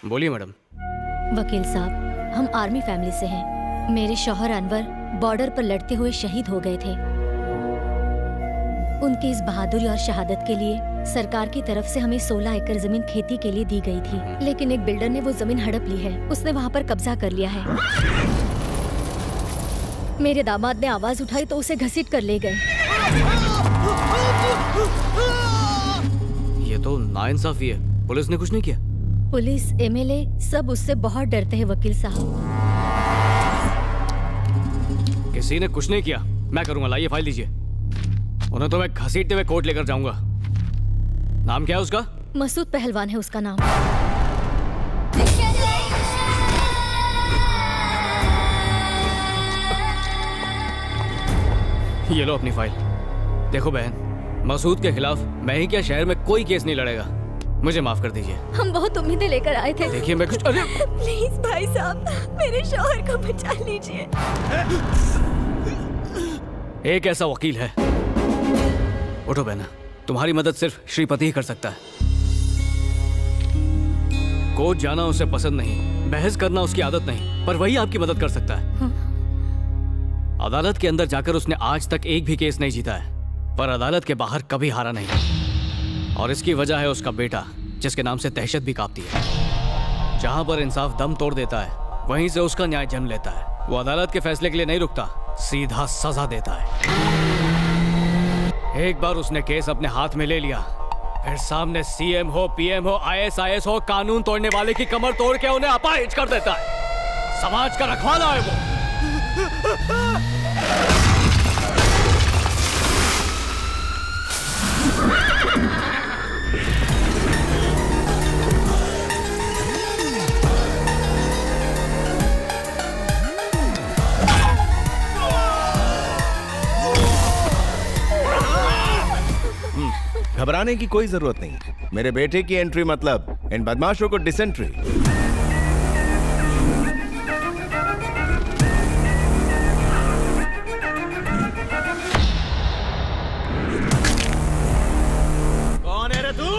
बोलिए मैडम। वकील साहब, हम आर्मी फैमिली से हैं। मेरे शौहर अनवर बॉर्डर पर लड़ते हुए शहीद हो गए थे। उनकी इस बहादुरी और शहादत के लिए सरकार की तरफ से हमें 16 एकड़ जमीन खेती के लिए दी गई थी, लेकिन एक बिल्डर ने वो जमीन हड़प ली है। उसने वहाँ पर कब्जा कर लिया है। मेरे दामाद ने आवाज उठाई तो उसे घसीट कर ले गए। ये तो नाइंसाफी है। पुलिस ने कुछ नहीं किया? पुलिस, एमएलए सब उससे बहुत डरते हैं वकील साहब। किसी ने कुछ नहीं किया। मैं करूंगा। लाइए फाइल दीजिए। उन्हें तो मैं घसीटते हुए कोर्ट लेकर जाऊंगा। नाम क्या है उसका? मसूद पहलवान है उसका नाम। ये लो अपनी फाइल। देखो बहन, मसूद के खिलाफ मैं ही क्या शहर में कोई केस नहीं लड़ेगा। मुझे माफ कर दीजिए। हम बहुत उम्मीदें लेकर आए थे। देखिए मैं कुछ प्लीज भाई साहब, मेरे शौहर को बचा लीजिए। एक ऐसा वकील है। उठो बहना, तुम्हारी मदद सिर्फ श्रीपति ही कर सकता है। कोर्ट जाना उसे पसंद नहीं, बहस करना उसकी आदत नहीं, पर वही आपकी मदद कर सकता है। अदालत के अंदर जाकर उसने आज तक एक भी केस नहीं जीता है, पर अदालत के बाहर कभी हारा नहीं। और इसकी वजह है उसका बेटा, जिसके नाम से दहशत भी कांपती है। जहां पर इंसाफ दम तोड़ देता है, वहीं से उसका न्याय जन्म लेता है। वो अदालत के फैसले के लिए नहीं रुकता, सीधा सजा देता है। एक बार उसने केस अपने हाथ में ले लिया, फिर सामने सीएम हो, पीएम हो, आईएएस हो, कानून तोड़ने वाले की कमर तोड़ के उन्हें अपाहिज कर देता है। समाज का रखवाला है वो। घबराने की कोई जरूरत नहीं। मेरे बेटे की एंट्री मतलब इन बदमाशों को डिसेंट्री। कौन है रे तू?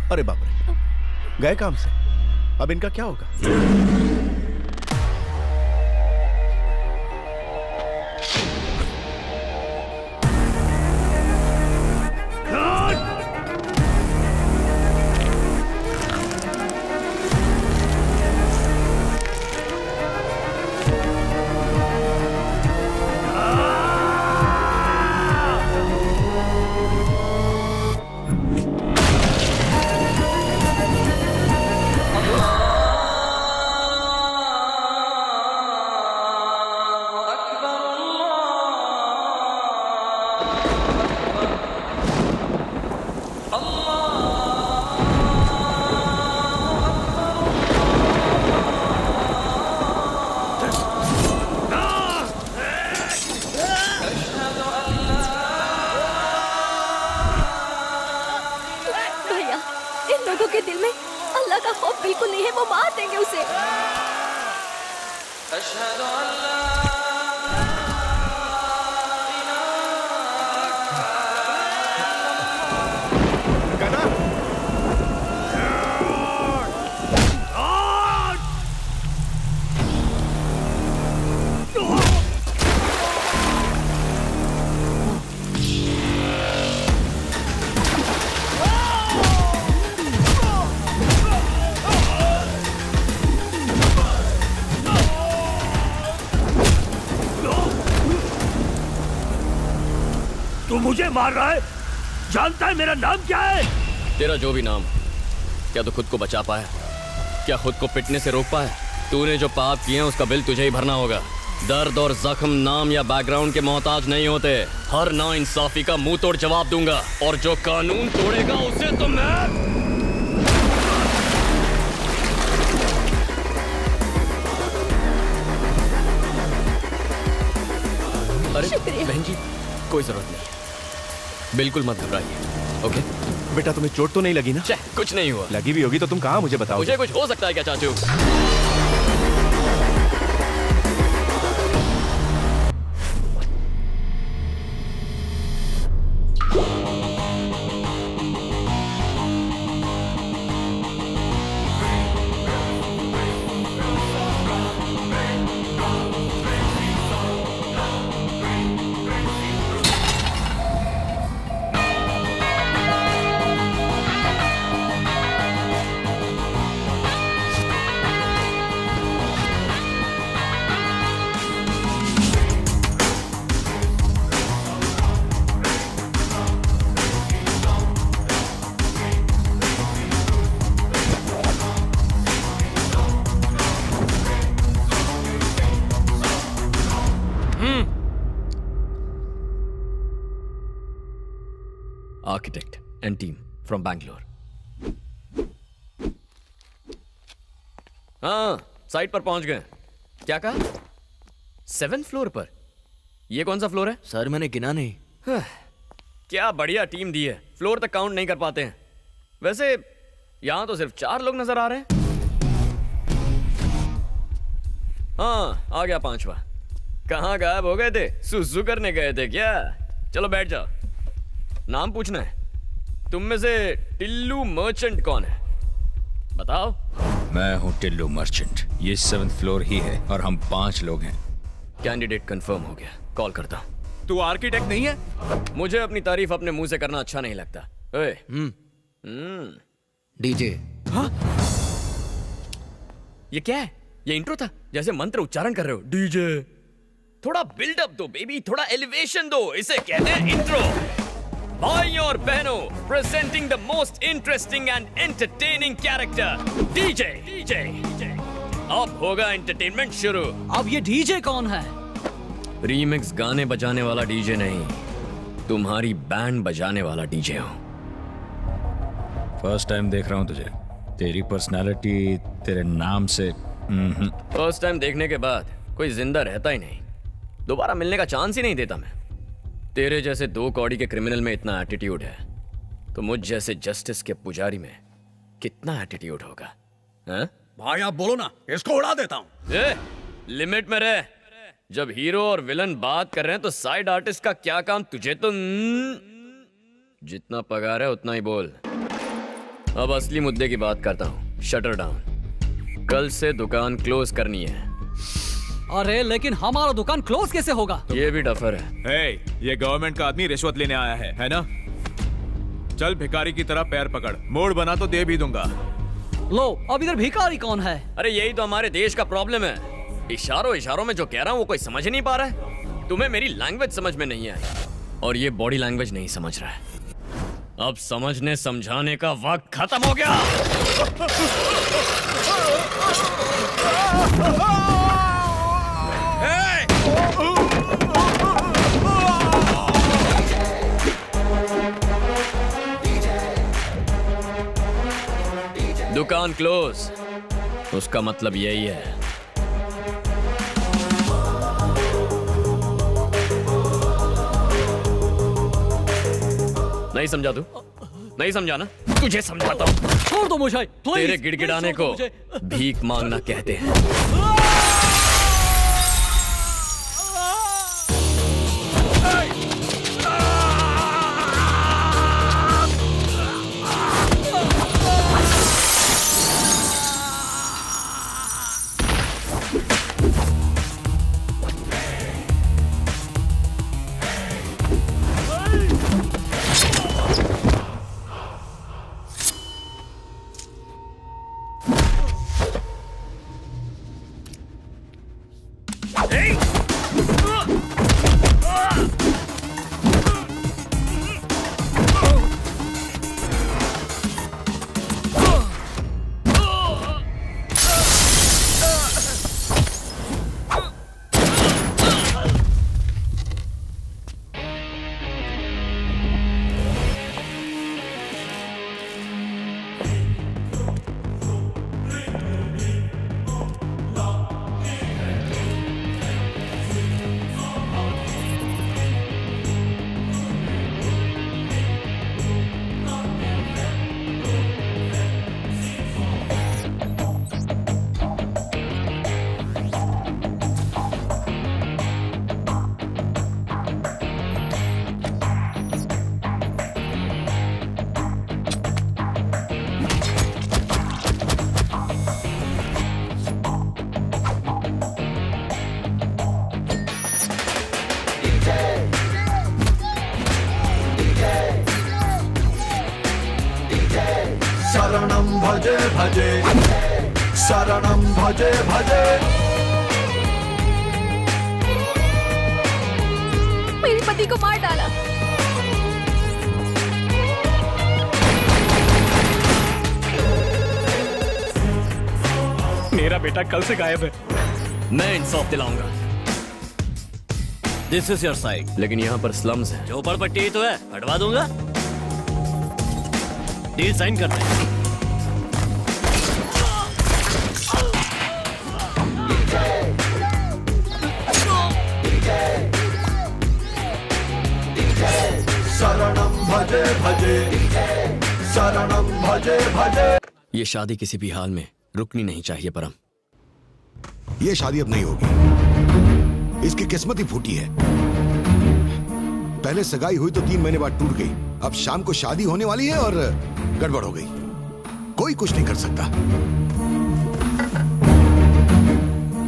अरे बाप रे, गए काम से। अब इनका क्या होगा? बिल्कुल नहीं है, वो मार देंगे उसे। मुझे मार रहा है? जानता है मेरा नाम क्या है? तेरा जो भी नाम, क्या तू खुद को बचा पाया? क्या खुद को पिटने से रोक पाया? तूने जो पाप किए हैं उसका बिल तुझे ही भरना होगा। दर्द और जख्म नाम या बैकग्राउंड के मोहताज नहीं होते। हर नाइंसाफी का मुंह तोड़ जवाब दूंगा, और जो कानून तोड़ेगा उसे तो मैं... अरे बहन जी, कोई जरूरत नहीं, बिल्कुल मत घबराइए। ओके बेटा, तुम्हें चोट तो नहीं लगी ना? कुछ नहीं हुआ। लगी भी होगी तो तुम कहाँ मुझे बताओ? मुझे कुछ हो सकता है क्या चाचू? Architect and team from Bangalore. हाँ, साइट पर पहुंच गए। क्या कहा? 7th फ्लोर पर? ये कौन सा फ्लोर है? सर मैंने गिना नहीं। क्या बढ़िया टीम दी है, फ्लोर तक काउंट नहीं कर पाते हैं। वैसे यहां तो सिर्फ 4 लोग नजर आ रहे हैं। हाँ, आ गया 5वां। कहाँ गायब हो गए थे? सुसु करने गए थे क्या? चलो बैठ जाओ। नाम पूछना है। तुम में से टिल्लू मर्चेंट कौन है? बताओ। मैं हूँ टिल्लू मर्चेंट। ये 7th फ्लोर ही है और हम 5 लोग हैं। कैंडिडेट कंफर्म हो गया, कॉल करता हूँ। तू आर्किटेक्ट नहीं है? मुझे अपनी तारीफ अपने मुंह से करना अच्छा नहीं लगता। ओए, डीजे। हाँ? ये क्या है? ये इंट्रो था? जैसे मंत्र उच्चारण कर रहे हो। डीजे। थोड़ा बिल्डअप दो बेबी, थोड़ा एलिवेशन दो। इसे कहते हैं इंट्रो। भाइयों और बहनों, presenting the most interesting and entertaining character, DJ. DJ अब होगा एंटरटेनमेंट शुरू। अब ये डीजे कौन है? रीमिक्स गाने बजाने वाला डीजे नहीं, तुम्हारी बैंड बजाने वाला डीजे हूं। फर्स्ट टाइम देख रहा हूँ तुझे। तेरी पर्सनालिटी तेरे नाम से फर्स्ट टाइम देखने के बाद कोई जिंदा रहता ही नहीं। दोबारा मिलने का चांस ही नहीं देता मैं। तेरे जैसे 2 कौड़ी के क्रिमिनल में इतना एटीट्यूड है, तो मुझ जैसे जस्टिस के पुजारी में कितना एटीट्यूड होगा? हाँ? भाई आप बोलो ना, इसको उड़ा देता हूँ। लिमिट में रह। जब हीरो और विलन बात कर रहे हैं तो साइड आर्टिस्ट का क्या काम? तुझे तो जितना पगार है उतना ही बोल। अब असली मुद्दे की बात करता हूँ। Shutter down. कल से दुकान क्लोज करनी है। अरे लेकिन हमारा दुकान क्लोज कैसे होगा? ये भी डफर है। ये गवर्नमेंट का आदमी रिश्वत लेने आया है ना? चल भिखारी की तरह पैर पकड़, मोड़ बना तो दे भी दूंगा। लो, अब इधर भिखारी कौन है? अरे यही तो हमारे देश का प्रॉब्लम है। इशारों में जो कह रहा हूँ वो कोई समझ ही नहीं पा रहा है। तुम्हें मेरी लैंग्वेज समझ में नहीं आई, और ये बॉडी लैंग्वेज नहीं समझ रहा है। अब समझने समझाने का वक्त खत्म हो गया। दुकान क्लोज, उसका मतलब यही है। नहीं समझा तू? नहीं समझा ना? तुझे समझाता हूं। छोड़ दो मुझे, प्लीज। तेरे गिड़गिड़ाने को भीख मांगना कहते हैं। भजे शरणं भजे भजे। मेरे पति को मार डाला। मेरा बेटा कल से गायब है। मैं इंसाफ दिलाऊंगा। This is your side. लेकिन यहाँ पर स्लम्स है। झोपड़पट्टी ही तो है, हटवा दूंगा। डील साइन करते हैं। शरणं भजे भजे शरणं भजे भजे। ये शादी किसी भी हाल में रुकनी नहीं चाहिए परम। ये शादी अब नहीं होगी। इसकी किस्मत ही फूटी है। पहले सगाई हुई तो 3 महीने बाद टूट गई। अब शाम को शादी होने वाली है और गड़बड़ हो गई। कोई कुछ नहीं कर सकता।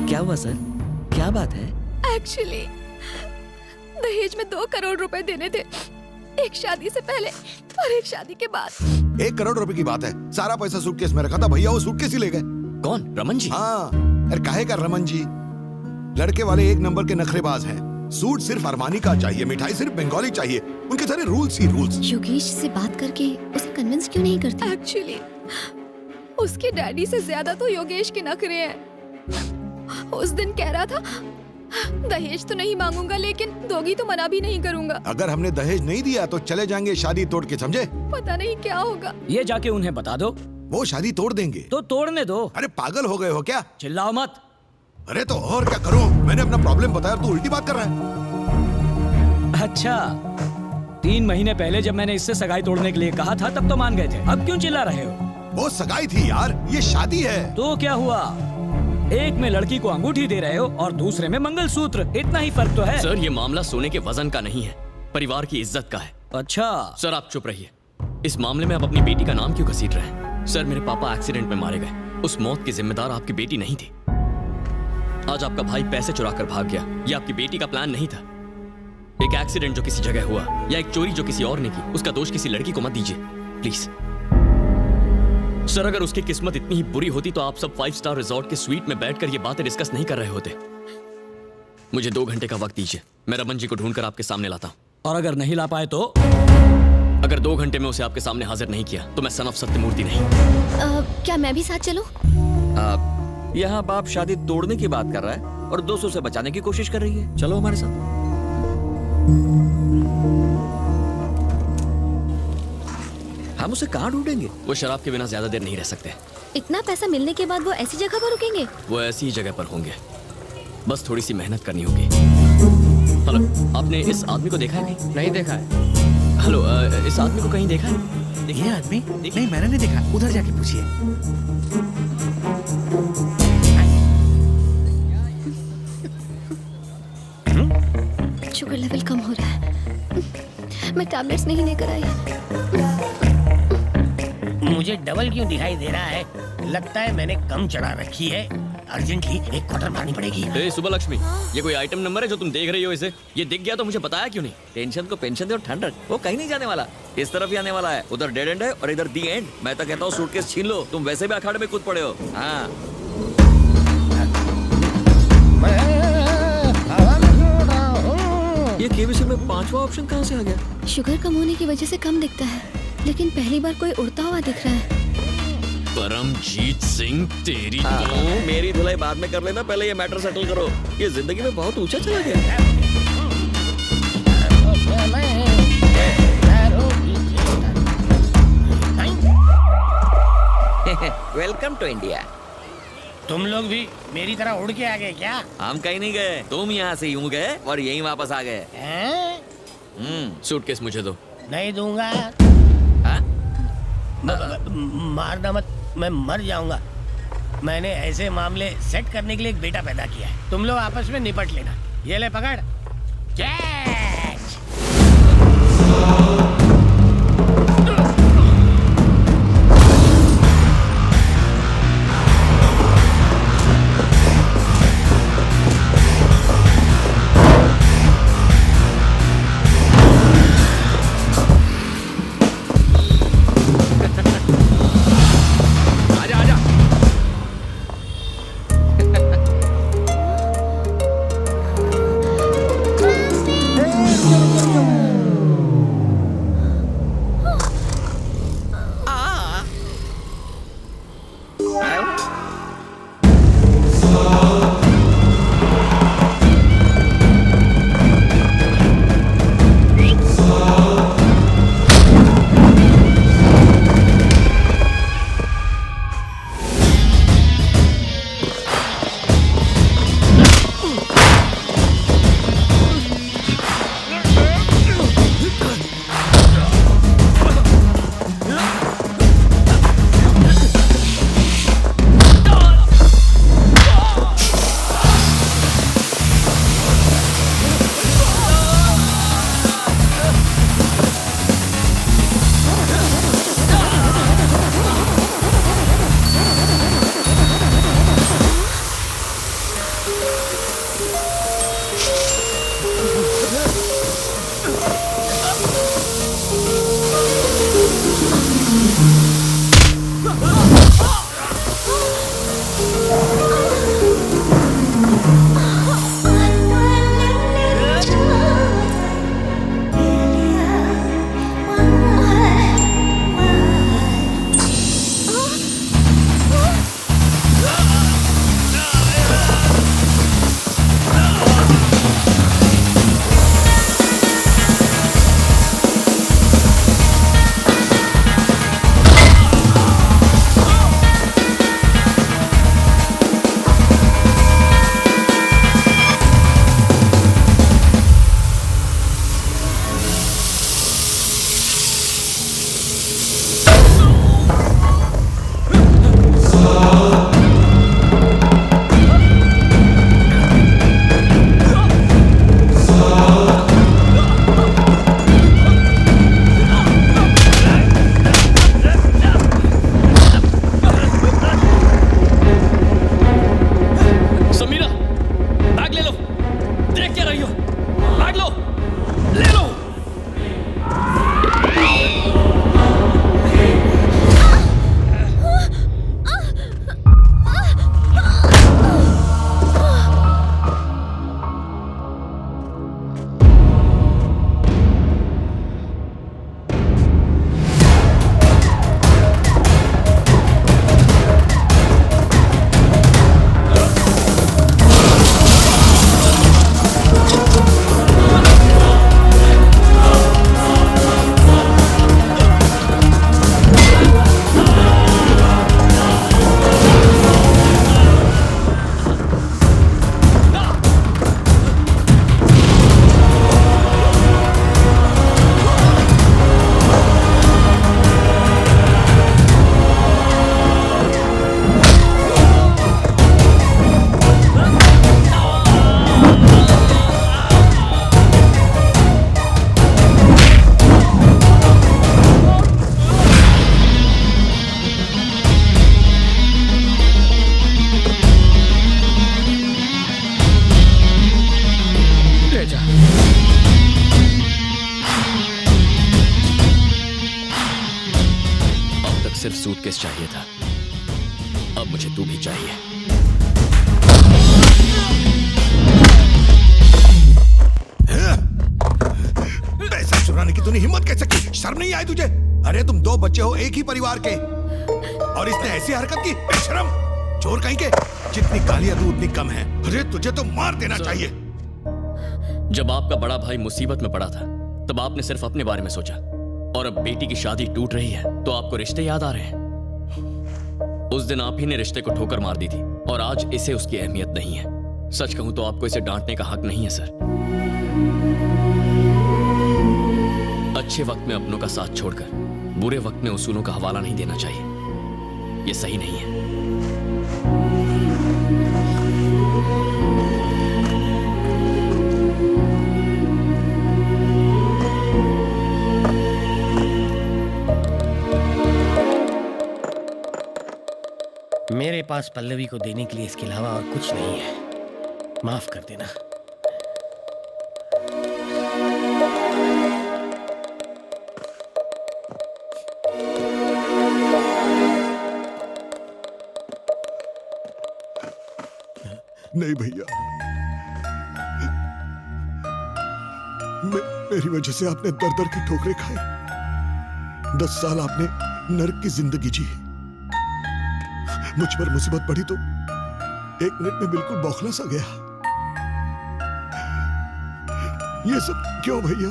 क्या हुआ सर? क्या बात है? एक्चुअली दहेज में 2 करोड़ रुपए देने थे, एक शादी से पहले और एक शादी के बाद। 1 करोड़ रुपए की बात है। सारा पैसा सूटकेस में रखा था। भैया वो सूटकेस ही ले गए। कौन? रमन जी? हाँ, अरे काहे का रमन जी? लड़के वाले 1 नंबर के नखरेबाज हैं। सूट सिर्फ अरमानी का चाहिए, मिठाई सिर्फ बंगाली चाहिए। उनके सारे रूल्स ही रूल्स। योगेश से बात करके उसे कन्विंस क्यों नहीं करती? एक्चुअली उसके डैडी से ज्यादा तो योगेश के नखरे हैं। उस दिन कह रहा था दहेज तो नहीं मांगूंगा, लेकिन दोगी तो मना भी नहीं करूंगा। अगर हमने दहेज नहीं दिया तो चले जाएंगे शादी तोड़ के, समझे? पता नहीं क्या होगा। ये जाके उन्हें बता दो। वो शादी तोड़ देंगे। तो तोड़ने दो। अरे पागल हो गए हो क्या? चिल्लाओ मत। अरे तो और क्या करूं? मैंने अपना प्रॉब्लम बताया और तू उल्टी बात कर रहा है। अच्छा, 3 महीने पहले जब मैंने इससे सगाई तोड़ने के लिए कहा था तब तो मान गए थे। अब क्यों चिल्ला रहे हो? वो सगाई थी यार, ये शादी है। तो क्या हुआ? एक में लड़की को अंगूठी दे रहे हो और दूसरे में मंगलसूत्र। इतना ही फर्क तो है। सर, ये मामला सोने के वजन का नहीं है, परिवार की इज्जत का है। अच्छा सर, आप चुप रहिए। इस मामले में आप अपनी बेटी का नाम क्यों घसीट रहे हैं? सर, मेरे पापा एक्सीडेंट में मारे गए। उस मौत की जिम्मेदार आपकी बेटी नहीं थी। आज आपका भाई पैसे चुरा कर भाग गया, ये आपकी बेटी का प्लान नहीं था। एक एक्सीडेंट जो किसी जगह हुआ या एक चोरी जो किसी और ने की, उसका दोष किसी लड़की को मत दीजिए प्लीज। सर, अगर उसकी किस्मत इतनी ही बुरी होती तो आप सब 5 स्टार रिजॉर्ट के स्वीट में बैठकर ये बातें डिस्कस नहीं कर रहे होते। मुझे 2 घंटे का वक्त दीजिए, मैं रमन जी को ढूंढकर आपके सामने लाता हूं। और अगर नहीं ला पाए तो? अगर 2 घंटे में उसे आपके सामने हाजिर नहीं किया तो मैं सन ऑफ सत्यमूर्ति नहीं। क्या मैं भी साथ चलूं? यहाँ बाप शादी तोड़ने की बात कर रहा है और 200 से बचाने की कोशिश कर रही है। चलो हमारे साथ। हम उसे कहाँ ढूंढेंगे? वो शराब के बिना ज्यादा देर नहीं रह सकते। इतना पैसा मिलने के बाद वो ऐसी जगह पर रुकेंगे? वो ऐसी ही जगह पर होंगे, बस थोड़ी सी मेहनत करनी होगी। हेलो, आपने इस आदमी को देखा है? नहीं देखा है। हेलो, इस आदमी को कहीं देखा है? ये आदमी? नहीं, मैंने नहीं देखा। उधर जाके पूछिए। शुगर लेवल कम हो रहा है। मैं टैबलेट्स नहीं लेकर आई। मुझे डबल क्यों दिखाई दे रहा है? लगता है मैंने कम चढ़ा रखी है। अर्जेंटली एक क्वार्टर मारनी पड़ेगी। ए सुबह लक्ष्मी, ये कोई आइटम नंबर है जो तुम देख रही हो? इसे ये दिख गया तो मुझे बताया क्यों नहीं? टेंशन को पेंशन दे और ठंड रख। वो कहीं नहीं जाने वाला, इस तरफ ही आने वाला है। उधर डेड एंड है और इधर दी एंड। मैं तो कहता हूँ सूटकेस छीन लो, तुम वैसे भी अखाड़े में कूद पड़े हो। हाँ, ये केबीसी में 5वां ऑप्शन कहाँ से आ गया? शुगर कम होने की वजह से कम दिखता है, लेकिन पहली बार कोई उड़ता हुआ दिख रहा है। परमजीत सिंह, तेरी मेरी धुलाई बाद में कर लेना, पहले ये मैटर सेटल करो। ये जिंदगी में बहुत ऊंचा चला गया। Welcome to India. तुम लोग भी मेरी तरह उड़ के आ गए क्या? हम कहीं नहीं गए, तुम यहाँ से यूं गए और यहीं वापस आ गए। सूटकेस मुझे दो। नहीं दूंगा। मारना मत, मैं मर जाऊंगा। मैंने ऐसे मामले सेट करने के लिए एक बेटा पैदा किया है। तुम लोग आपस में निपट लेना। ये ले पकड़। कैच। आजा आजा। सूटकेस चाहिए था, अब मुझे तू भी चाहिए। पैसा चुराने की तूने हिम्मत कैसे की? शर्म नहीं आई तुझे? अरे तुम दो बच्चे हो एक ही परिवार के, और इसने ऐसी हरकत की? बेशरम चोर कहीं के। जितनी गालियां तू उतनी कम है। अरे तुझे तो मार देना चाहिए। जब आपका बड़ा भाई मुसीबत में पड़ा था तब आपने सिर्फ अपने बारे में सोचा, और अब बेटी की शादी टूट रही है तो आपको रिश्ते याद आ रहे हैं। उस दिन आप ही ने रिश्ते को ठोकर मार दी थी, और आज इसे उसकी अहमियत नहीं है। सच कहूं तो आपको इसे डांटने का हक नहीं है सर। अच्छे वक्त में अपनों का साथ छोड़कर बुरे वक्त में उसूलों का हवाला नहीं देना चाहिए, ये सही नहीं है। मेरे पास पल्लवी को देने के लिए इसके अलावा और कुछ नहीं है। माफ कर देना। नहीं भैया, मेरी वजह से आपने दर दर की ठोकरें खाई। 10 साल आपने नर्क की जिंदगी जी। मुझ पर मुसीबत पड़ी तो 1 मिनट में बिल्कुल बौखला सा गया। ये सब क्यों भैया?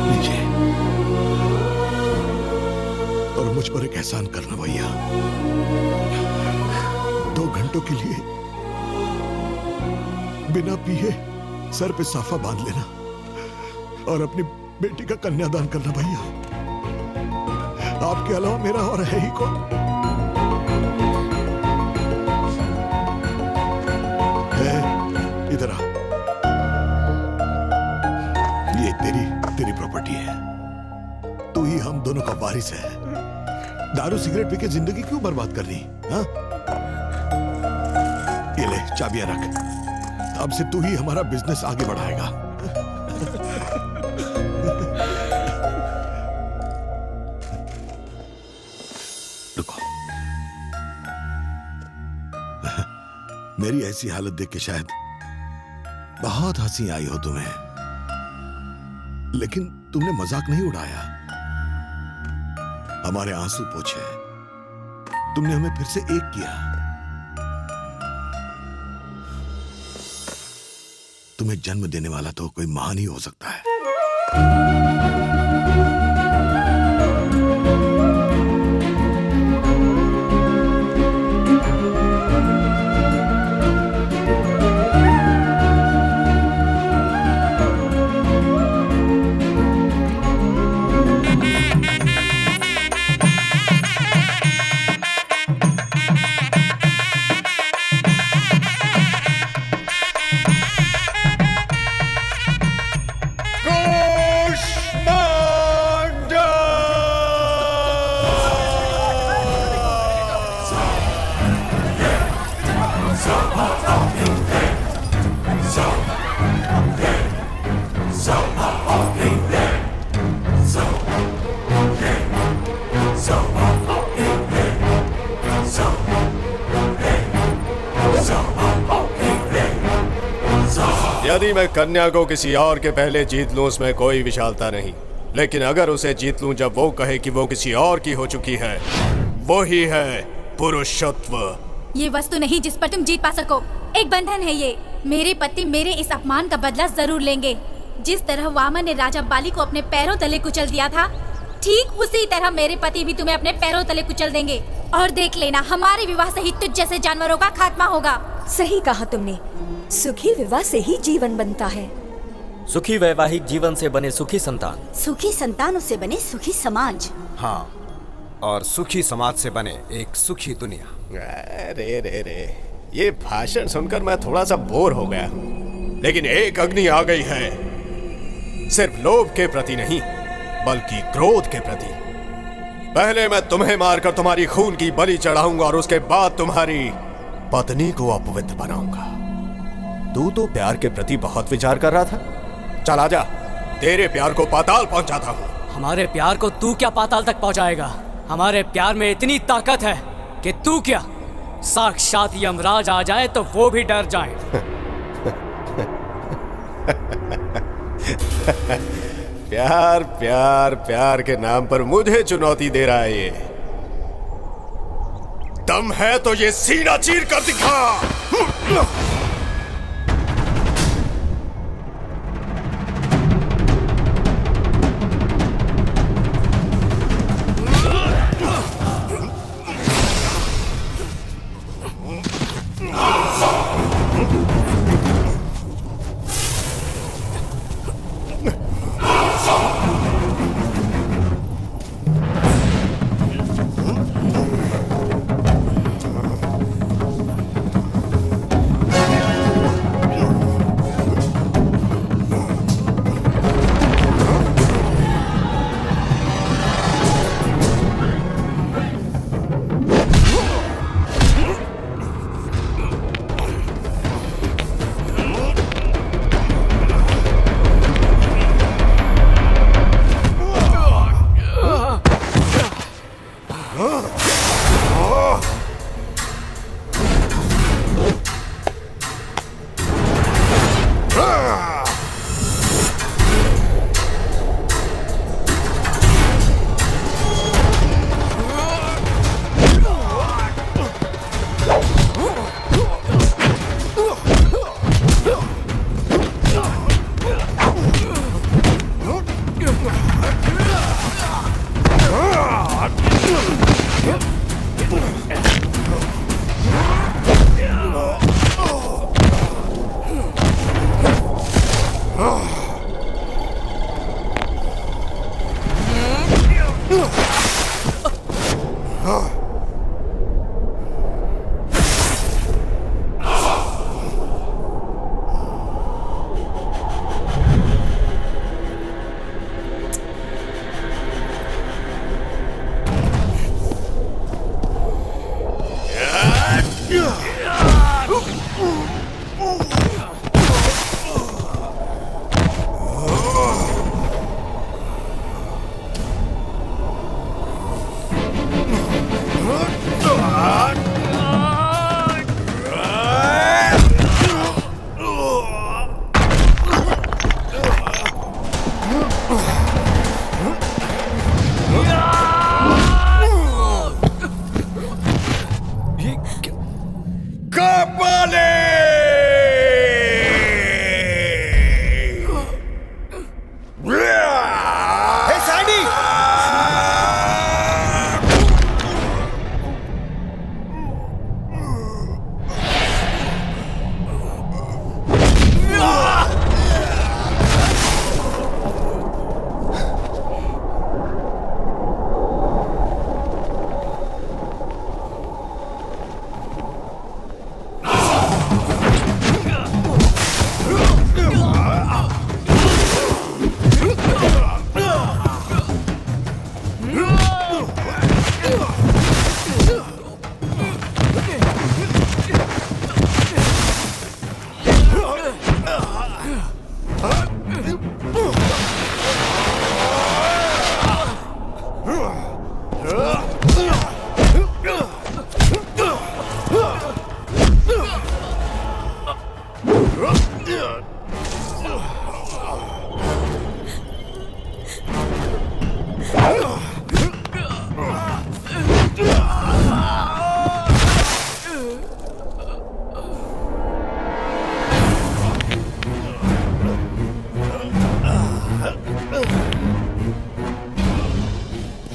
लीजिए, और मुझ पर एक एहसान करना भैया। 2 घंटों के लिए बिना पिए सर पे साफा बांध लेना और अपनी बेटी का कन्यादान करना भैया। आपके अलावा मेरा और है ही कौन? इधर आ। ये तेरी प्रॉपर्टी है। तू ही हम दोनों का वारिस है। दारू सिगरेट पी के जिंदगी क्यों बर्बाद करनी? हाँ? ये ले चाबियां रख। अब से तू ही हमारा बिजनेस आगे बढ़ाएगा। रुको। मेरी ऐसी हालत देख के शायद बहुत हंसी आई हो तुम्हें, लेकिन तुमने मजाक नहीं उड़ाया। हमारे आंसू पोंछे, तुमने हमें फिर से एक किया। तुम्हें जन्म देने वाला तो कोई महान ही हो सकता है। यदि मैं कन्या को किसी और के पहले जीत लूं उसमें कोई विशालता नहीं, लेकिन अगर उसे जीत लूं जब वो कहे कि वो किसी और की हो चुकी है, वो ही है पुरुषत्व। ये वस्तु नहीं जिस पर तुम जीत पा सको, एक बंधन है ये। मेरे पति मेरे इस अपमान का बदला जरूर लेंगे। जिस तरह वामन ने राजा बाली को अपने पैरों तले कुचल दिया था, ठीक उसी तरह मेरे पति भी तुम्हें अपने पैरों तले कुचल देंगे। और देख लेना, हमारे विवाह से ही तुझ जैसे जानवरों का खात्मा होगा। सही कहा तुमने, सुखी विवाह से ही जीवन बनता है। सुखी वैवाहिक जीवन से बने सुखी संतान, सुखी संतानों से बने सुखी समाज। हाँ, और सुखी समाज से बने एक सुखी दुनिया। रे रे रे, ये भाषण सुनकर मैं थोड़ा सा बोर हो गया हूँ। लेकिन एक अग्नि आ गई है, सिर्फ लोभ के प्रति नहीं बल्कि क्रोध के प्रति। पहले मैं तुम्हें मारकर तुम्हारी खून की बलि चढ़ाऊंगा और उसके बाद तुम्हारी पत्नी को अपवित्र बनाऊंगा। तू तो प्यार के प्रति बहुत विचार कर रहा था। चल आजा, तेरे प्यार को पाताल पहुंचाता हूँ। हमारे प्यार को तू क्या पाताल तक पहुंचाएगा? हमारे प्यार में इतनी ताकत है कि तू क्या, साक्षात यमराज आ जाए तो वो भी डर जाए। प्यार प्यार प्यार के नाम पर मुझे चुनौती दे रहा है ये। दम है तो ये सीना चीर कर दिखा।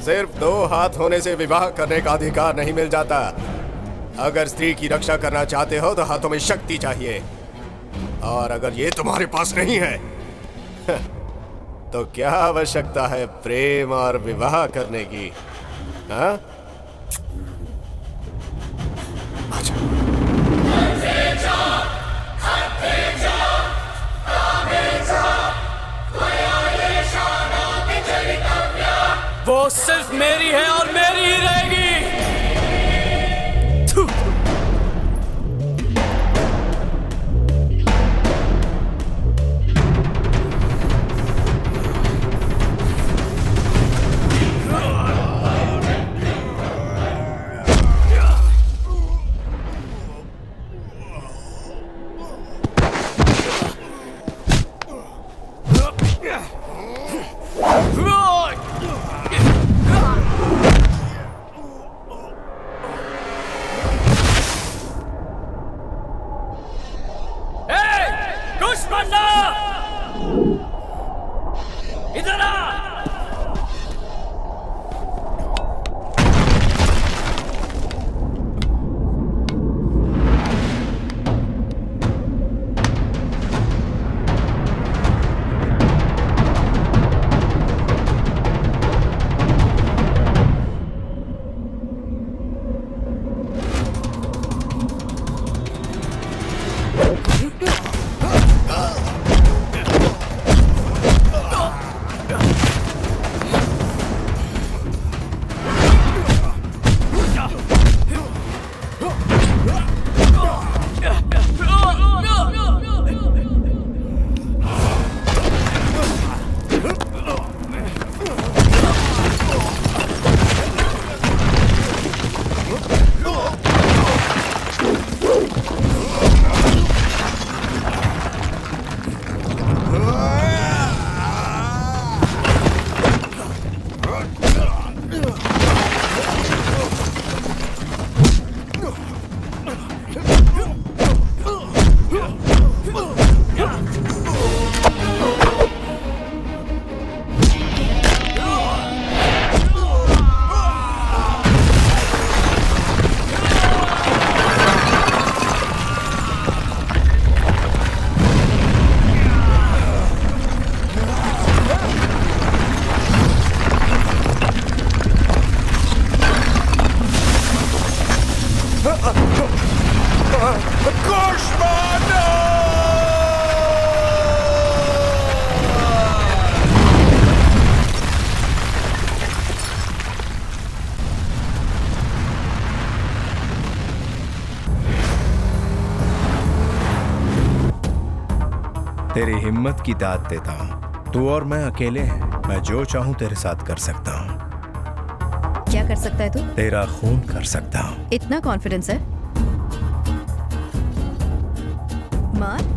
सिर्फ 2 हाथ होने से विवाह करने का अधिकार नहीं मिल जाता। अगर स्त्री की रक्षा करना चाहते हो तो हाथों में शक्ति चाहिए, और अगर ये तुम्हारे पास नहीं है तो क्या आवश्यकता है प्रेम और विवाह करने की? हाँ? वो सिर्फ मेरी है और मेरी ही रहेगी। तेरी हिम्मत की दाद देता हूँ। तू और मैं अकेले हैं। मैं जो चाहूँ तेरे साथ कर सकता हूँ। क्या कर सकता है तू? तेरा खून कर सकता हूँ। इतना कॉन्फिडेंस है? मार।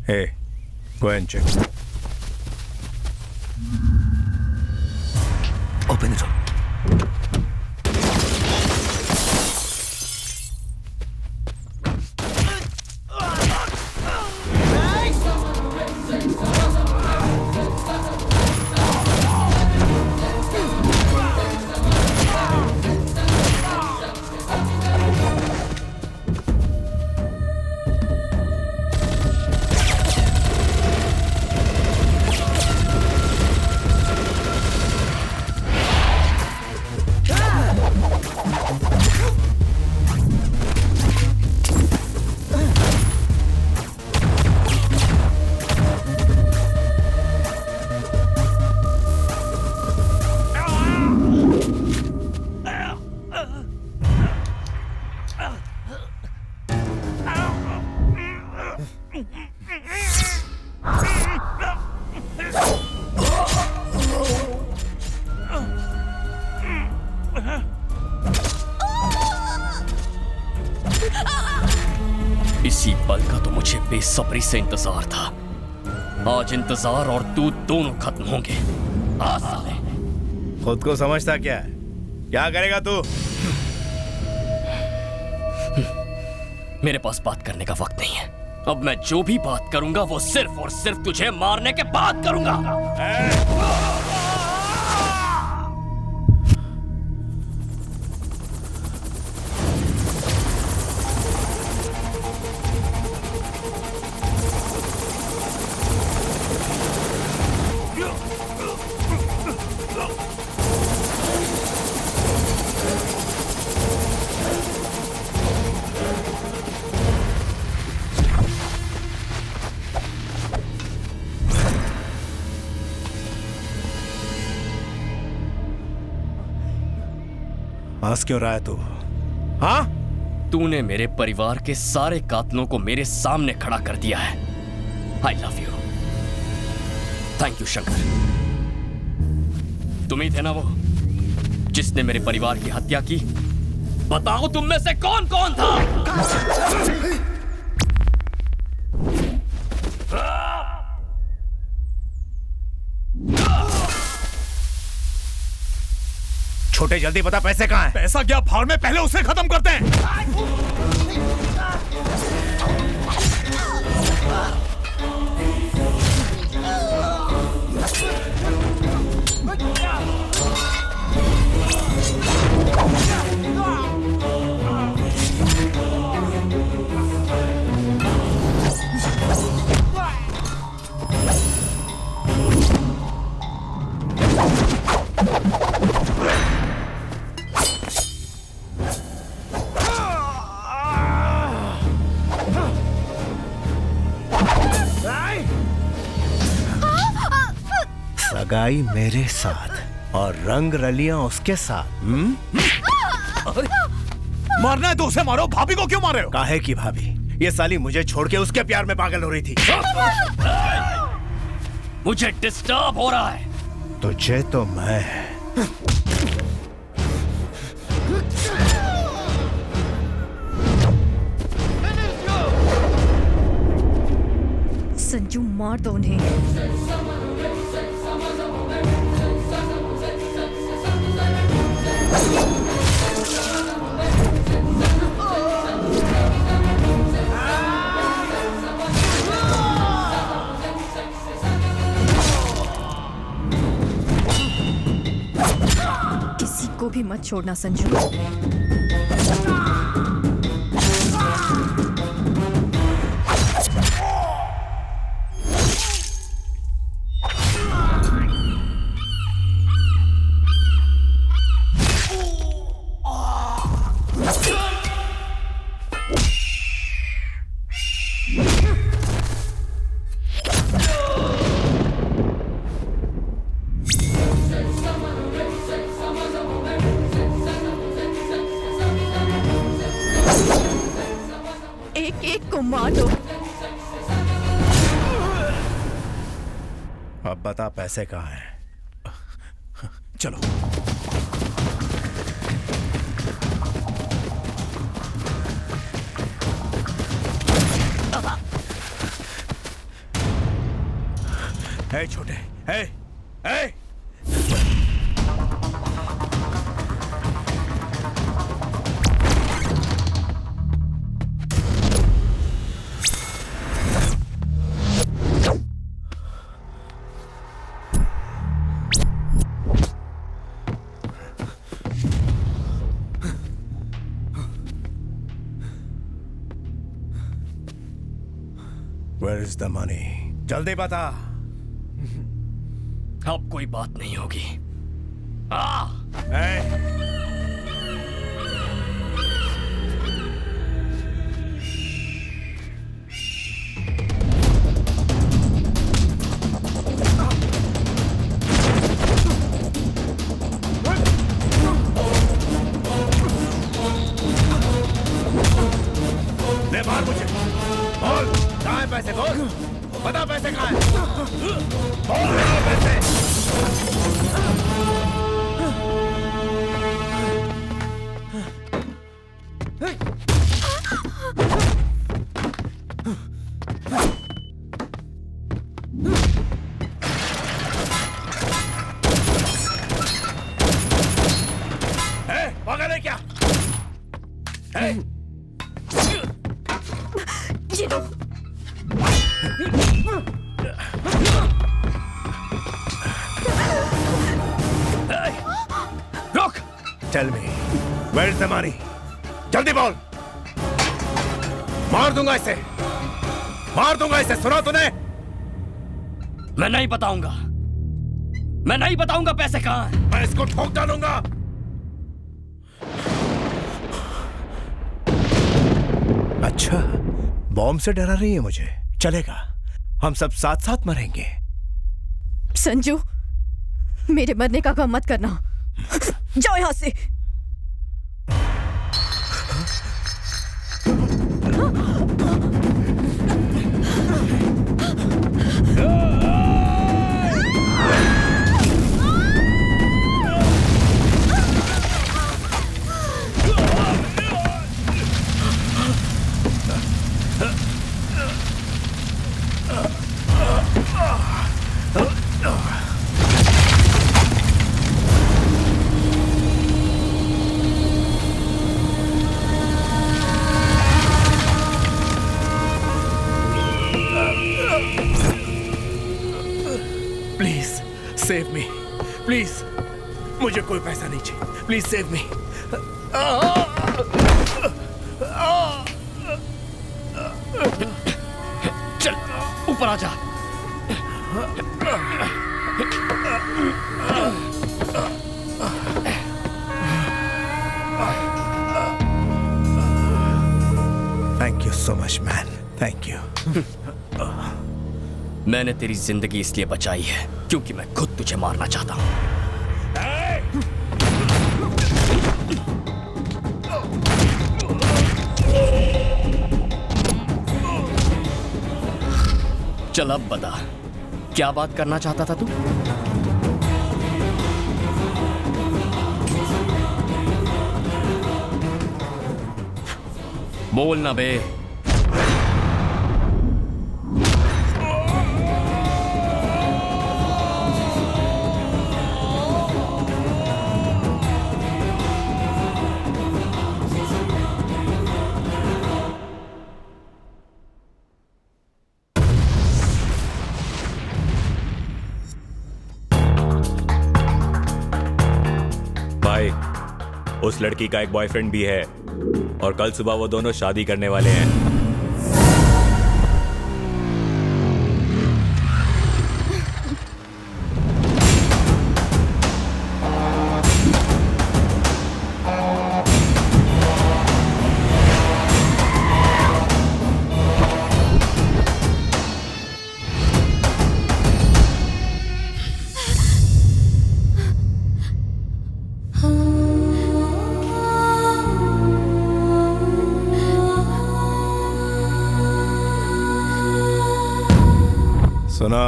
Hey, go and check. Open it up. इसी पल का तो मुझे बेसब्री से इंतजार था। आज इंतजार और तू दोनों खत्म होंगे। आ साले। खुद को समझता क्या है? क्या करेगा तू? मेरे पास बात करने का वक्त नहीं है। अब मैं जो भी बात करूंगा वो सिर्फ और सिर्फ तुझे मारने के बाद करूंगा। हंस क्यों रहा है तू? हाँ? तूने मेरे परिवार के सारे कातलों को मेरे सामने खड़ा कर दिया है। I love you. Thank you Shankar. तुम ही थे ना वो जिसने मेरे परिवार की हत्या की? बताओ तुम में से कौन कौन था? छोटे जल्दी बता पैसे कहाँ हैं? पैसा क्या भाड़ में, पहले उसे खत्म करते हैं। सगाई मेरे साथ और रंग रलियां उसके साथ। मारना है तो उसे मारो, भाभी को क्यों मार रहे हो? काहे की भाभी? ये साली मुझे छोड़ के उसके प्यार में पागल हो रही थी। मुझे डिस्टर्ब हो रहा है। तुझे तो मैं संजू मार दो उन्हें। किसी को भी मत छोड़ना संजू। एक एक को मार दो। अब बता पैसे कहाँ हैं? चलो। हे छोटे, हे, हे! Where is the money? जल्दी बता। अब कोई बात नहीं होगी। ले मार मुझे। बोल कहाँ है पैसे? बोल बता पैसे कहाँ है? बोल कहाँ है पैसे? पागल है क्या? ये लो। रुक! Tell me, Where is the money? जल्दी बोल! मार दूंगा इसे! मार दूंगा इसे! सुना तूने? मैं नहीं बताऊंगा। मैं नहीं बताऊंगा पैसे कहाँ हैं। मैं इसको ठोक डालूंगा। अच्छा, बॉम्ब से डरा रही है मुझे। चलेगा, हम सब साथ साथ मरेंगे। संजू, मेरे मरने का गम मत करना। जाओ यहां से। सेव मी प्लीज, मुझे कोई पैसा नहीं चाहिए। Please save me. चल ऊपर आ जा। Thank you so much man, thank you. मैंने तेरी जिंदगी इसलिए बचाई है क्योंकि मैं खुद तुझे मारना चाहता हूं। चल अब बता, क्या बात करना चाहता था तू? बोल ना बे। उस लड़की का एक बॉयफ्रेंड भी है और कल सुबह वो दोनों शादी करने वाले हैं। सुनो,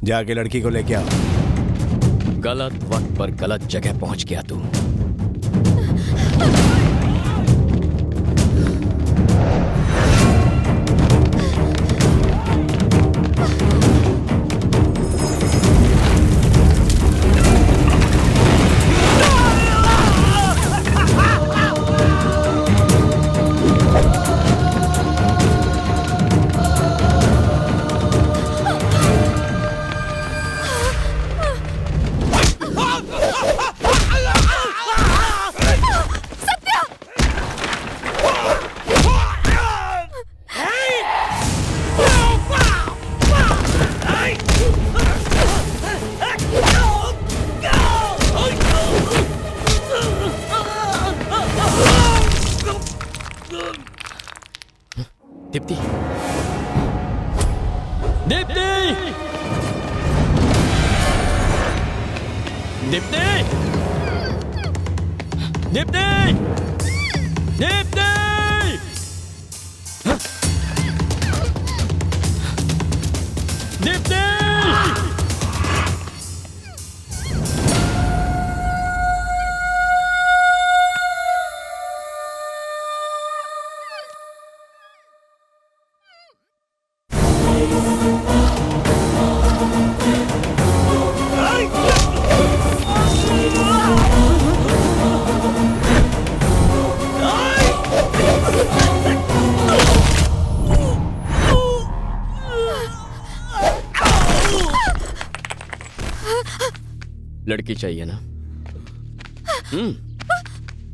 जाके लड़की को लेके आओ। गलत वक्त पर गलत जगह पहुंच गया तू। दीप्ति, दीप्ति, दीप्ति, दीप्ति, दीप्ति, दीप्ति। लड़की चाहिए ना?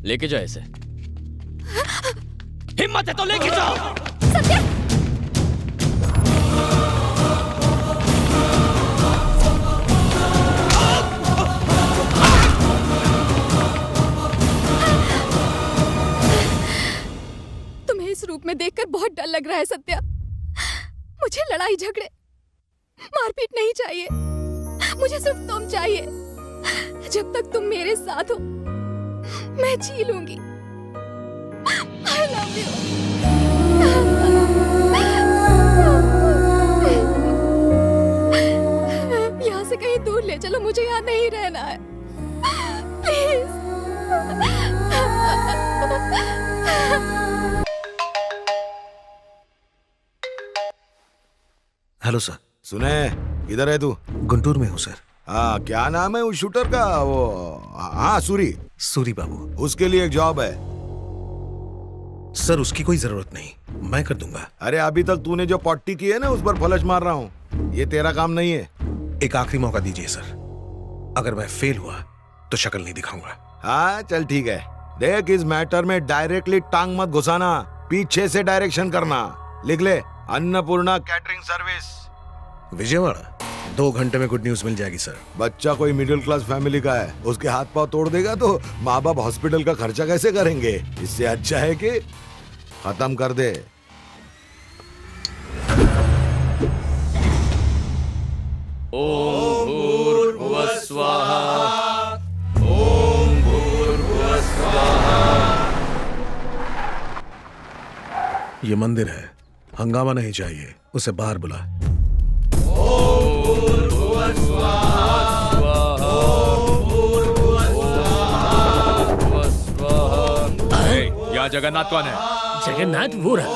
लेके जाओ इसे। हिम्मत है तो लेके जाओ। सत्या! तुम्हें इस रूप में देखकर बहुत डर लग रहा है सत्या। मुझे लड़ाई झगड़े मारपीट नहीं चाहिए, मुझे सिर्फ तुम चाहिए। जब तक तुम मेरे साथ हो मैं जी लूंगी। I love you. यहाँ से कहीं दूर ले चलो, मुझे यहाँ नहीं रहना है प्लीज। Hello sir. सुने, इधर है तू? गुंटूर में हूँ सर। हाँ, क्या नाम है उस शूटर का? वो हाँ, सूरी बाबू। उसके लिए एक जॉब है सर। उसकी कोई जरूरत नहीं, मैं कर दूंगा। अरे अभी तक तूने जो पट्टी की है ना, उस पर फलश मार रहा हूँ। ये तेरा काम नहीं है। एक आखिरी मौका दीजिए सर, अगर मैं फेल हुआ तो शक्ल नहीं दिखाऊंगा। हाँ चल ठीक है। देख, इस मैटर में डायरेक्टली टांग मत घुसाना, पीछे से डायरेक्शन करना। लिख ले, अन्नपूर्णा कैटरिंग सर्विस, विजयवाड़ा। 2 घंटे में गुड न्यूज मिल जाएगी सर। बच्चा कोई मिडिल क्लास फैमिली का है, उसके हाथ पांव तोड़ देगा तो माँ बाप हॉस्पिटल का खर्चा कैसे करेंगे? इससे अच्छा है कि खत्म कर दे। ओम भूर्भुवः स्वाहा, ओम भूर्भुवः स्वाहा। ये मंदिर है, हंगामा नहीं चाहिए, उसे बाहर बुला। यहाँ जगन्नाथ कौन है? जगन्नाथ वो रहा।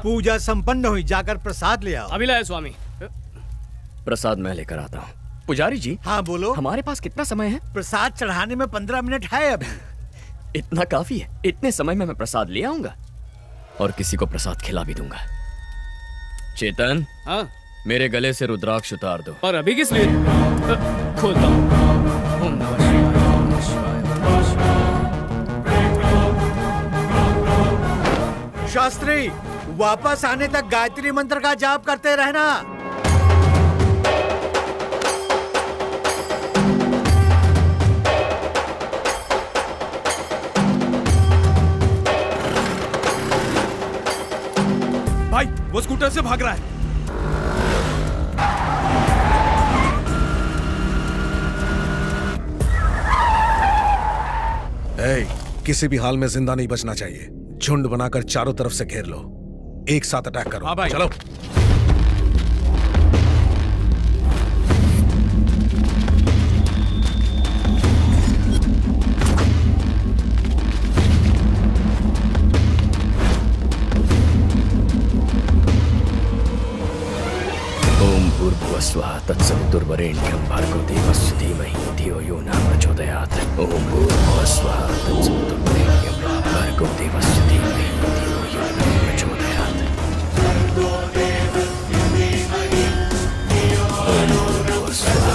पूजा संपन्न हुई, जाकर प्रसाद ले आओ। अभी लाए स्वामी। प्रसाद मैं लेकर आता हूँ। पुजारी जी। हाँ बोलो। हमारे पास कितना समय है? प्रसाद चढ़ाने में 15 मिनट है अभी। इतना काफी है। इतने समय में मैं प्रसाद ले आऊंगा और किसी को प्रसाद खिला भी दूंगा। चेतन। हाँ? मेरे गले से रुद्राक्ष उतार दो। और अभी किस लिए? खोलता हूँ। ओम नमः शिवाय, ओम नमः शिवाय, ओम नमः शिवाय। शास्त्री, वापस आने तक गायत्री मंत्र का जाप करते रहना। भाई वो स्कूटर से भाग रहा है। किसी भी हाल में जिंदा नहीं बचना चाहिए। झुंड बनाकर चारों तरफ से घेर लो, एक साथ अटैक करो। हाँ भाई। चलो। ओम भूर्भुवस्वः तत्सवितुर्वरेण्यं भर्गो देवस्य धीमहि धियो यो न प्रचोदयात्। ओम भूर्भुवस्वः तत्सवितुर्वरेण्यं भर्गो देवस्य धीमहि धियो यो न प्रचोदयात्। ओम भूर्भुवस्वः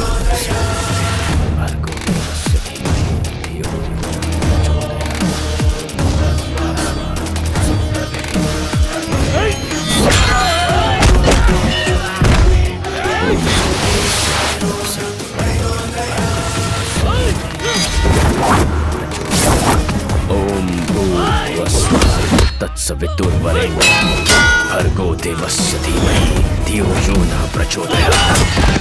भर्गो देवस्य धीमहि धियो यो न ओम भूर्भुवस्वः तत्सवितुर्वरेण्यं भर्गो देवस्य धीमहि धियो यो न प्रचोदयात्।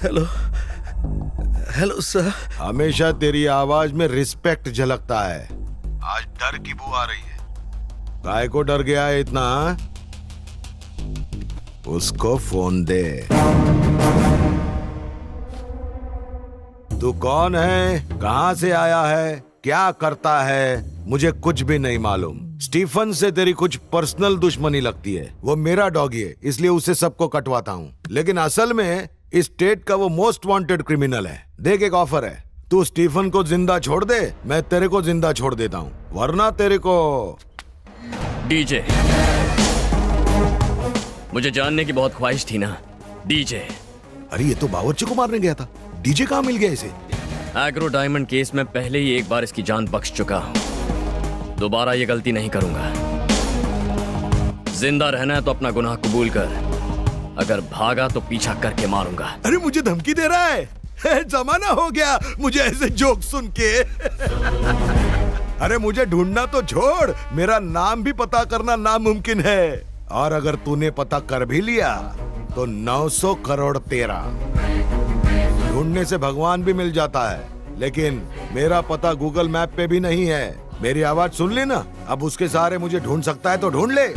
Hello hello sir. हमेशा तेरी आवाज में रिस्पेक्ट झलकता है, आज डर की बू आ रही है। काय को डर गया है इतना? हाँ? उसको फोन दे। तू कौन है, कहां से आया है, क्या करता है, मुझे कुछ भी नहीं मालूम। स्टीफन से तेरी कुछ पर्सनल दुश्मनी लगती है। वो मेरा डॉगी है, इसलिए उसे सबको कटवाता हूँ, लेकिन असल में इस स्टेट का वो मोस्ट वांटेड क्रिमिनल है। देख, एक ऑफर है, तू स्टीफन को जिंदा छोड़ दे, मैं तेरे को जिंदा छोड़ देता हूँ, वरना तेरे को। डीजे, मुझे जानने की बहुत ख्वाहिश थी ना डीजे। अरे ये तो बावर्ची को मारने गया था, डीजे कहाँ मिल गया इसे? एग्रो डायमंड केस में पहले ही एक बार इसकी जान बख्श चुका हूं, दोबारा ये गलती नहीं करूंगा। जिंदा रहना है तो अपना गुनाह कबूल कर, अगर भागा तो पीछा करके मारूंगा। अरे मुझे धमकी दे रहा है? जमाना हो गया मुझे ऐसे जोक सुन के। अरे मुझे ढूंढना तो छोड़, मेरा नाम भी पता करना नामुमकिन है, और अगर तूने पता कर भी लिया तो 900 करोड़ तेरा। ढूंढने से भगवान भी मिल जाता है, लेकिन मेरा पता गूगल मैप पे भी नहीं है। मेरी आवाज सुन ली ना, अब उसके सहारे मुझे ढूंढ सकता है तो ढूंढ ले।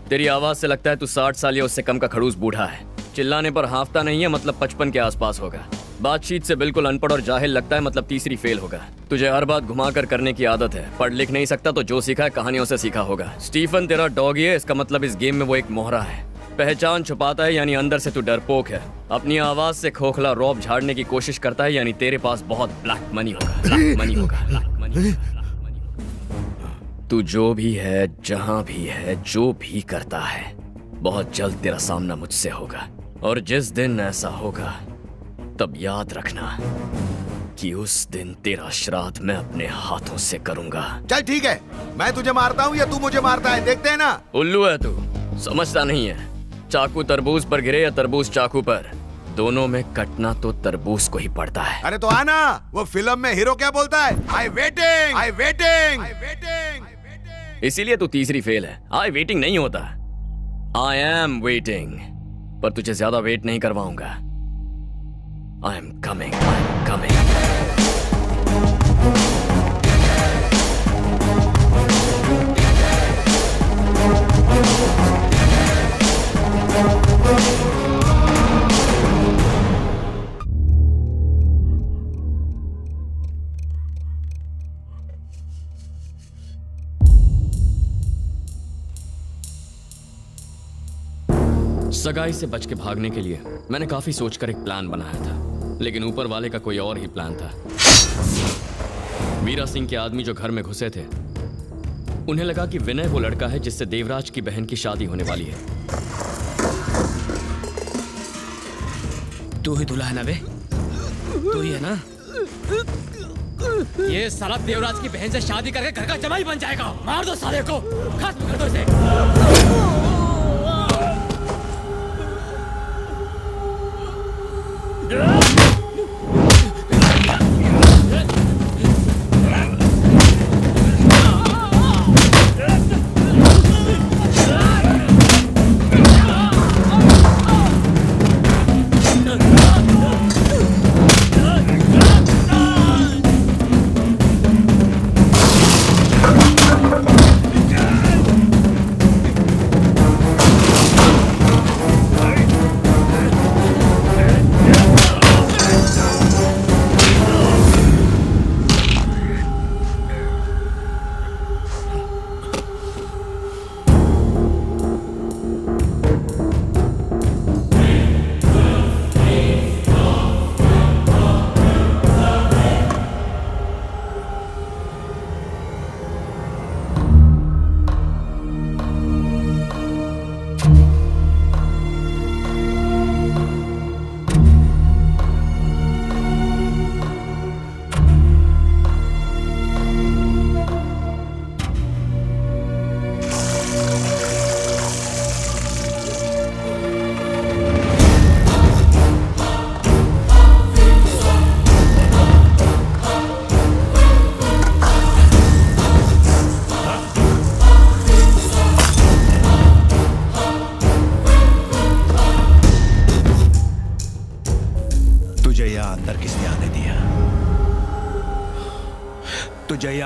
तेरी आवाज से लगता है तू 60 साल या उससे कम का खड़ूस बूढ़ा है। चिल्लाने पर हाफता नहीं है, मतलब 55 के आसपास होगा। बातचीत से बिल्कुल अनपढ़ और जाहिल लगता है, मतलब तीसरी फेल होगा। तुझे हर बात घुमाकर करने की आदत है, पढ़ लिख नहीं सकता तो जो सीखा है कहानियों से सीखा होगा। स्टीफन तेरा डॉगी है, इसका मतलब इस गेम में वो एक मोहरा है। पहचान छुपाता है, यानी अंदर से तू डरपोक है। अपनी आवाज से खोखला रौब झाड़ने की कोशिश करता है, यानी तेरे पास बहुत ब्लैक मनी होगा। ब्लैक मनी होगा, ब्लैक मनी। तू जो भी है, जहां भी है, जो भी करता है, बहुत जल्द तेरा सामना मुझसे होगा, और जिस दिन ऐसा होगा तब याद रखना कि उस दिन तेरा श्राद्ध मैं अपने हाथों से करूंगा। चल ठीक है, मैं तुझे मारता हूँ या तू मुझे मारता है, देखते हैं ना। उल्लू है तू, समझता नहीं है। चाकू तरबूज पर गिरे या तरबूज चाकू पर, दोनों में कटना तो तरबूज को ही पड़ता है। अरे तो आना, वो फिल्म में हीरो क्या बोलता है? आई वेटिंग, आई वेटिंग, आई वेटिंग। इसीलिए तू तीसरी फेल है। आई वेटिंग नहीं होता, आई एम वेटिंग। पर तुझे ज्यादा वेट नहीं करवाऊंगा। I am coming, I am coming. सगाई से बच के भागने के लिए मैंने काफी सोचकर एक प्लान बनाया था, लेकिन ऊपर वाले का कोई और ही प्लान था। वीरा सिंह के आदमी जो घर में घुसे थे, उन्हें लगा कि विनय वो लड़का है जिससे देवराज की बहन की शादी होने वाली है। तू ही दूल्हा है ना बे? तू ही है ना? ये साला देवराज की बहन से शादी करके घर का जमाई बन जाएगा। मार दो साले को, खत्म कर दो इसे।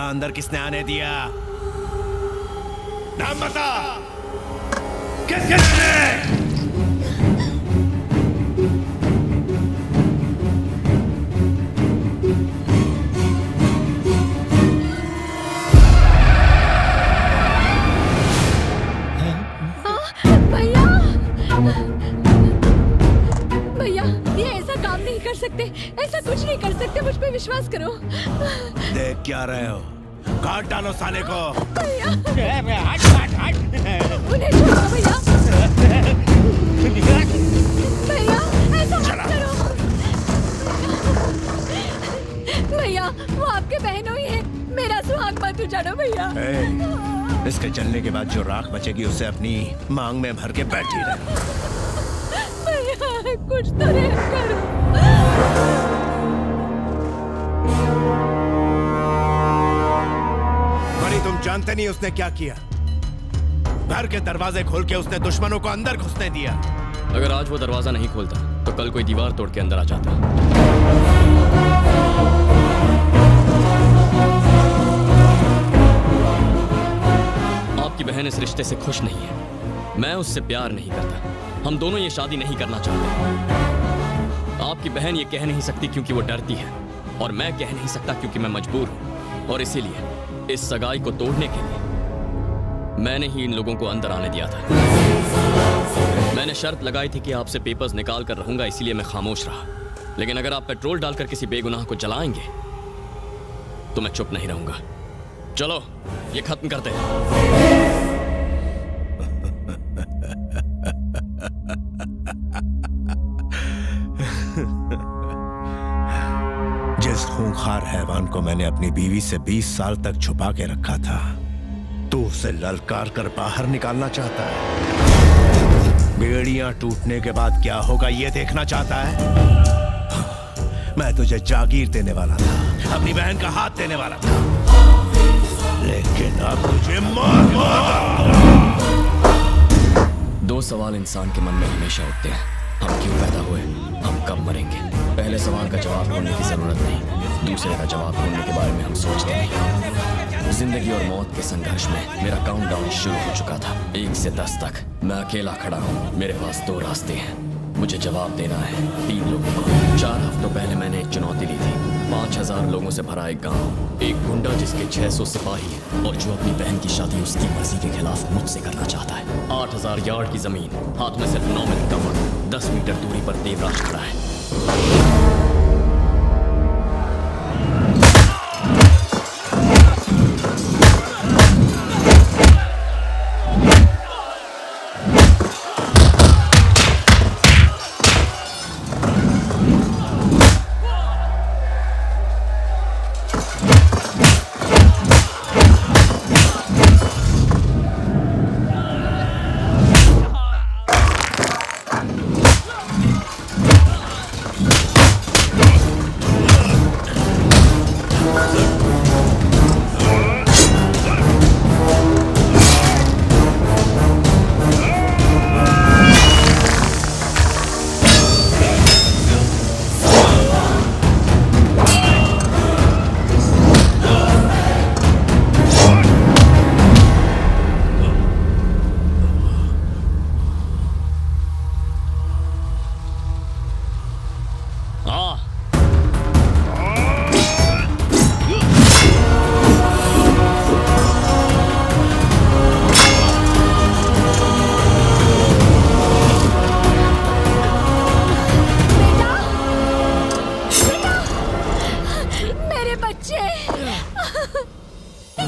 यहाँ अंदर किसने आने दिया? नाम बता। किसने? भैया भैया, ये ऐसा काम नहीं कर सकते, ऐसा कुछ नहीं कर सकते, मुझ पे विश्वास करो। देख क्या रहे हो? काट डालो साले को। भैया उन्हें छोड़ो भैया। भैया ऐसा मत करो। भैया वो आपके बहनों ही है, मेरा सुहाग मत उजाड़ो भैया। इसके चलने के बाद जो राख बचेगी उसे अपनी मांग में भर के बैठी रहे। भैया कुछ तो रहम करो। मरी, तुम जानते नहीं उसने क्या किया? घर के दरवाजे खोल के उसने दुश्मनों को अंदर घुसने दिया। अगर आज वो दरवाजा नहीं खोलता तो कल कोई दीवार तोड़ के अंदर आ जाता। आपकी बहन इस रिश्ते से खुश नहीं है, मैं उससे प्यार नहीं करता, हम दोनों ये शादी नहीं करना चाहते। आपकी बहन ये कह नहीं सकती क्योंकि वो डरती है, और मैं कह नहीं सकता क्योंकि मैं मजबूर हूं। और इसीलिए इस सगाई को तोड़ने के लिए मैंने ही इन लोगों को अंदर आने दिया था। मैंने शर्त लगाई थी कि आपसे पेपर्स निकाल कर रहूंगा, इसीलिए मैं खामोश रहा। लेकिन अगर आप पेट्रोल डालकर किसी बेगुनाह को जलाएंगे तो मैं चुप नहीं रहूंगा। चलो ये खत्म करते हैं। जिस खूंखार हैवान को मैंने अपनी बीवी से 20 साल तक छुपा के रखा था, तू उसे ललकार कर बाहर निकालना चाहता है। बेड़ियां टूटने के बाद क्या होगा ये देखना चाहता है। मैं तुझे जागीर देने वाला था, अपनी बहन का हाथ देने वाला था, लेकिन अब तुझे मार। दो सवाल इंसान के मन में हमेशा उठते हैं, हम क्यों पैदा हुए, हम कब मरेंगे। पहले सवाल का जवाब ढूंढने की जरूरत नहीं, दूसरे का जवाब ढूंढने के बारे में हम सोचते नहीं। जिंदगी और मौत के संघर्ष में मेरा काउंटडाउन शुरू हो चुका था। 1 से 10 तक मैं अकेला खड़ा हूँ। मेरे पास 2 रास्ते हैं, मुझे जवाब देना है 3 लोगों को। 4 हफ्तों पहले मैंने एक चुनौती ली थी। 5000 लोगों से भरा एक गांव, एक गुंडा जिसके 600 सिपाही हैं और जो अपनी बहन की शादी उसकी मर्जी के खिलाफ मुझसे करना चाहता है। 8000 यार्ड की जमीन, हाथ में सिर्फ 9 मिनट का वक्त, 10 मीटर दूरी पर देवराज खड़ा है।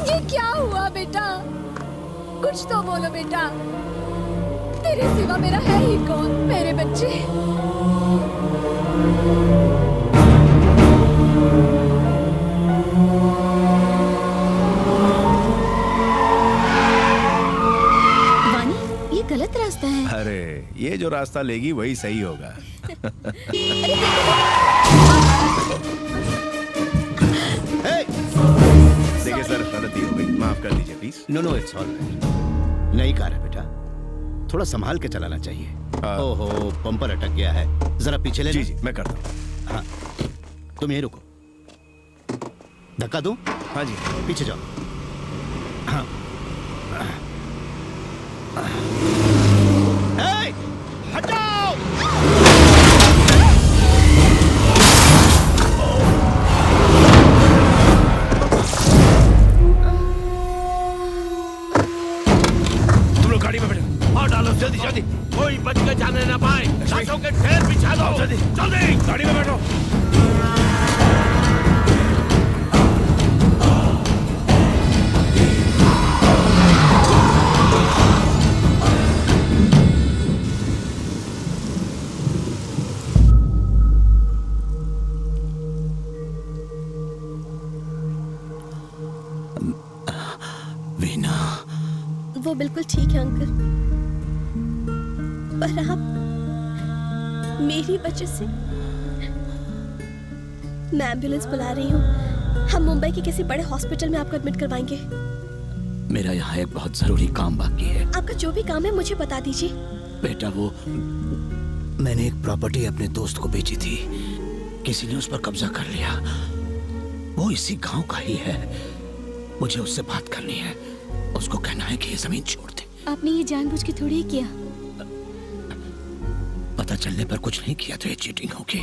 ये क्या हुआ बेटा? कुछ तो बोलो बेटा, तेरे सिवा मेरा है ही कौन? मेरे बच्चे। वानी, ये गलत रास्ता है। अरे ये जो रास्ता लेगी वही सही होगा। देखिए सर, गलती हो गई, माफ कर दीजिए please. No it's all right. नई कार है बेटा, थोड़ा संभाल के चलाना चाहिए। ओहो, बम्पर अटक गया है, जरा पीछे ले। जी मैं करता हूँ। हाँ, तुम यहीं रुको। धक्का दूं? हाँ जी, पीछे जाओ। हाँ। ए, हटाओ! तुम लोग गाड़ी में बैठो और डालो जल्दी जल्दी, कोई बच के जाने ना पाए। लाशों के ढेर बिछा दो, जल्दी जल्दी गाड़ी में बैठो। वो बिल्कुल ठीक है अंकल, पर आप मेरी वजह से। मैं एम्बुलेंस बुला रही हूँ, हम मुंबई के किसी बड़े हॉस्पिटल में आपको एडमिट करवाएंगे। मेरा यहाँ एक बहुत जरूरी काम बाकी है। आपका जो भी काम है मुझे बता दीजिए। बेटा, वो मैंने एक प्रॉपर्टी अपने दोस्त को बेची थी, किसी ने उस पर कब्जा कर लिया। वो इसी गांव का ही है, मुझे उससे बात करनी है। उसको कहना है कि ये जमीन छोड़ दे। आपने ये जानबूझ के थोड़ी ही किया। पता चलने पर कुछ नहीं किया तो ये चीटिंग होगी,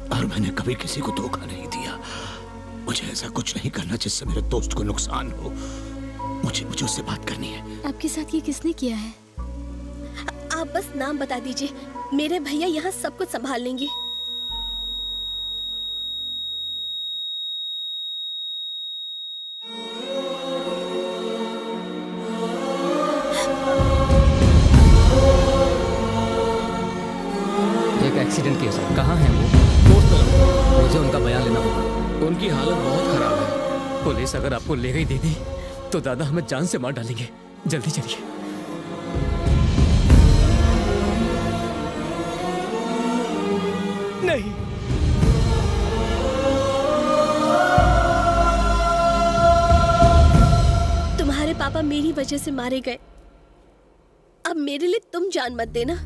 और मैंने कभी किसी को धोखा नहीं दिया। मुझे ऐसा कुछ नहीं करना जिससे मेरे दोस्त को नुकसान हो। मुझे उससे बात करनी है। आपके साथ ये किसने किया है? आप बस नाम बता दीजिए, मेरे भैया यहाँ सब कुछ संभाल लेंगे। एक्सीडेंट केस है। कहाँ है वो? दोस्त लोग, मुझे उनका बयान लेना होगा। उनकी हालत बहुत खराब है। पुलिस अगर आपको ले गई दीदी तो दादा हमें जान से मार डालेंगे। जल्दी चलिए। नहीं, तुम्हारे पापा मेरी वजह से मारे गए, अब मेरे लिए तुम जान मत देना।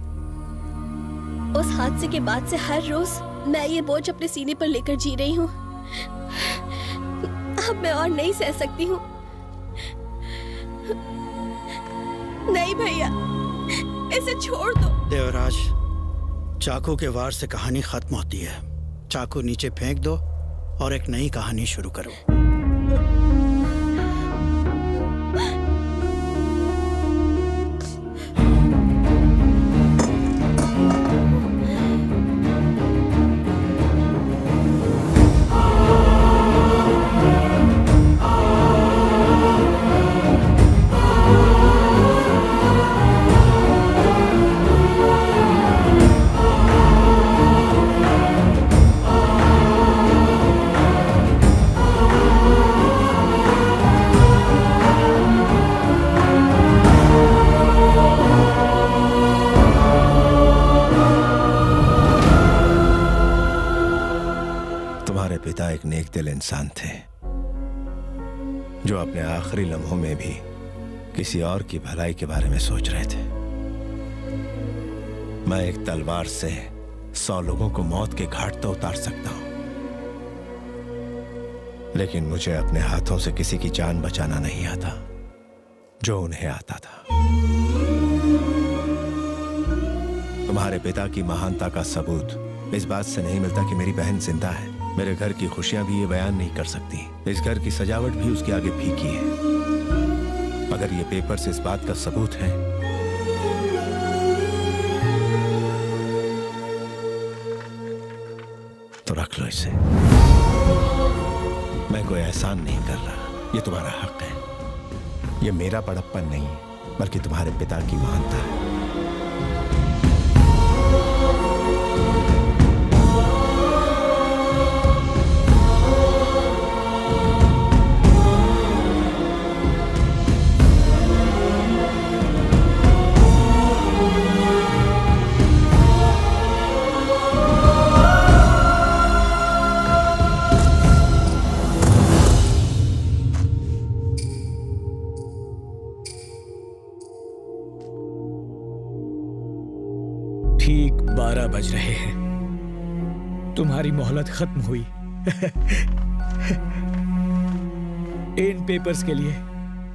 उस हादसे के बाद से हर रोज मैं ये बोझ अपने सीने पर लेकर जी रही हूँ। अब मैं और नहीं सह सकती हूँ। नहीं भैया, इसे छोड़ दो। देवराज, चाकू के वार से कहानी खत्म होती है। चाकू नीचे फेंक दो और एक नई कहानी शुरू करो। पिता एक नेक दिल इंसान थे जो अपने आखिरी लम्हों में भी किसी और की भलाई के बारे में सोच रहे थे। मैं एक तलवार से 100 लोगों को मौत के घाट तो उतार सकता हूं, लेकिन मुझे अपने हाथों से किसी की जान बचाना नहीं आता जो उन्हें आता था। तुम्हारे पिता की महानता का सबूत इस बात से नहीं मिलता कि मेरी बहन जिंदा है। मेरे घर की खुशियां भी ये बयान नहीं कर सकती। इस घर की सजावट भी उसके आगे फीकी है। अगर ये पेपर्स इस बात का सबूत है तो रख लो इसे। मैं कोई एहसान नहीं कर रहा, ये तुम्हारा हक है। ये मेरा बड़प्पन नहीं बल्कि तुम्हारे पिता की महानता है। ठीक 12 बज रहे हैं। तुम्हारी मोहलत खत्म हुई। इन पेपर्स के लिए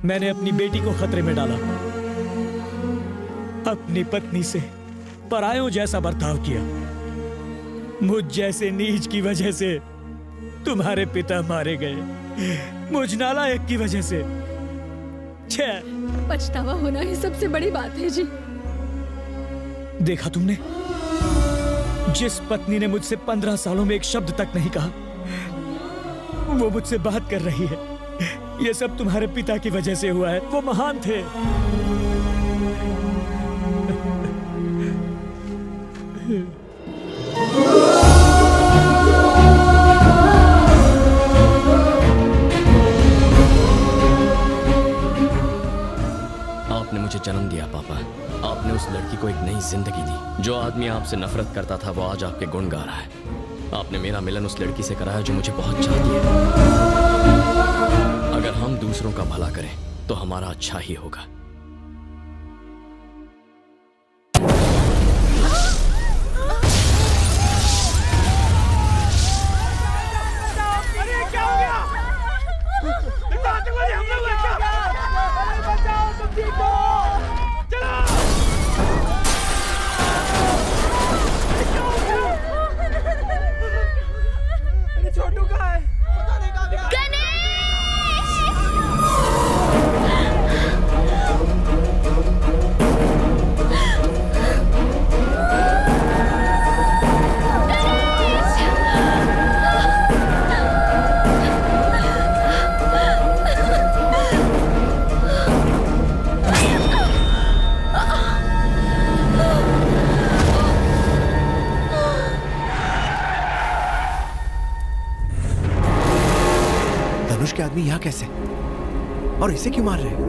मैंने अपनी बेटी को खतरे में डाला, अपनी पत्नी से परायों जैसा बर्ताव किया। मुझ जैसे नीच की वजह से तुम्हारे पिता मारे गए, मुझ नालायक की वजह से। पछतावा होना ही सबसे बड़ी बात है जी। देखा तुमने, जिस पत्नी ने मुझसे 15 सालों में एक शब्द तक नहीं कहा, वो मुझसे बात कर रही है। ये सब तुम्हारे पिता की वजह से हुआ है। वो महान थे। आपने मुझे जन्म दिया पापा। आपने उस लड़की को एक नई जिंदगी दी। जो आदमी आपसे नफरत करता था वो आज आपके गुण गा रहा है। आपने मेरा मिलन उस लड़की से कराया जो मुझे बहुत चाहती है। अगर हम दूसरों का भला करें तो हमारा अच्छा ही होगा। छोटू कहाँ है? पता नहीं कहाँ गया। धनुष के आदमी यहाँ कैसे? और इसे क्यों मार रहे हैं?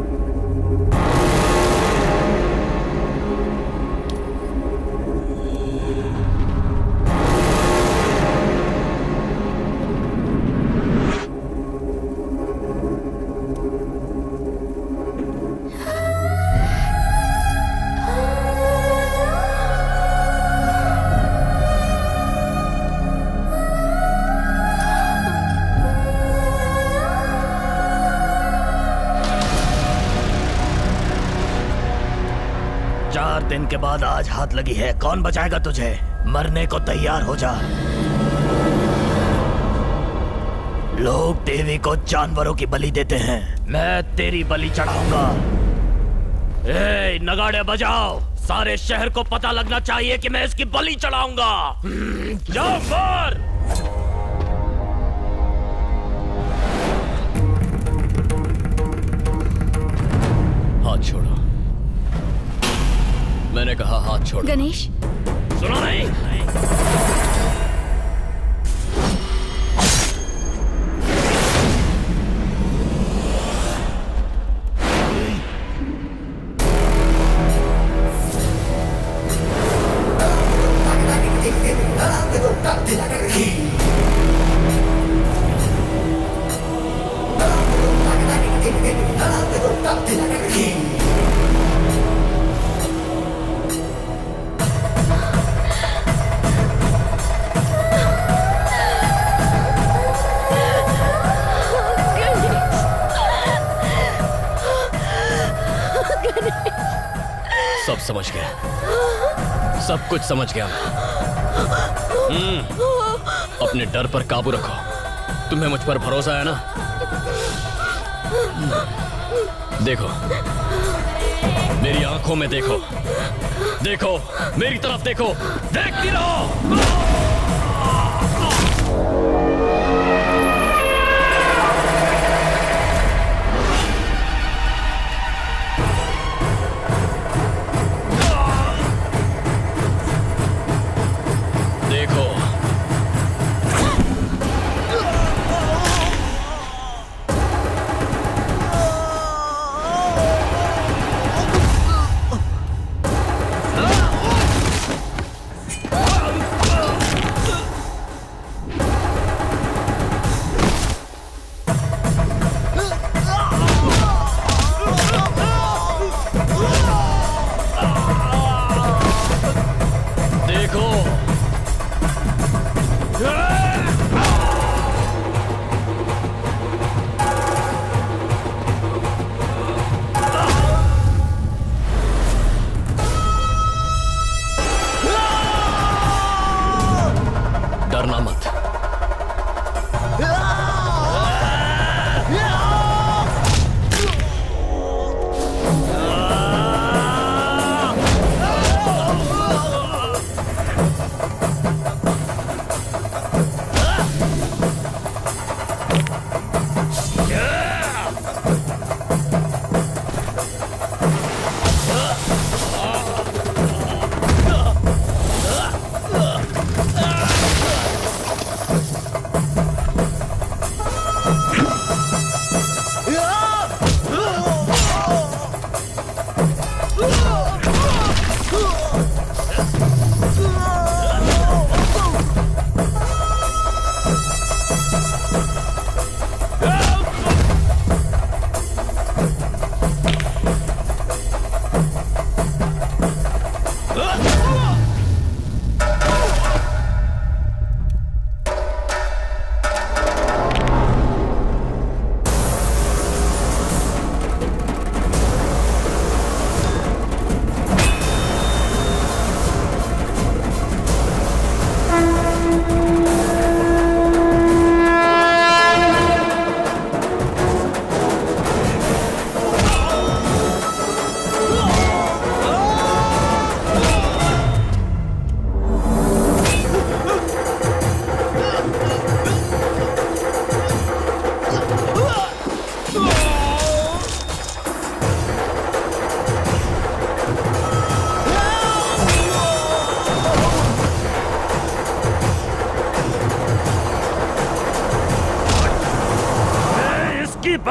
दिन के बाद आज हाथ लगी है। कौन बचाएगा तुझे? मरने को तैयार हो जा। लोग देवी को जानवरों की बलि देते हैं, मैं तेरी बलि चढ़ाऊंगा। ए, नगाड़े बजाओ। सारे शहर को पता लगना चाहिए कि मैं इसकी बलि चढ़ाऊंगा। जाओ मार। हाथ छोड़ो। मैंने कहा हाथ छोड़ो। गणेश, सुनो नहीं। सब समझ गया, सब कुछ समझ गया मैं। अपने डर पर काबू रखो। तुम्हें मुझ पर भरोसा है ना? देखो, मेरी आंखों में देखो, देखो मेरी तरफ देखो, देखती रहो।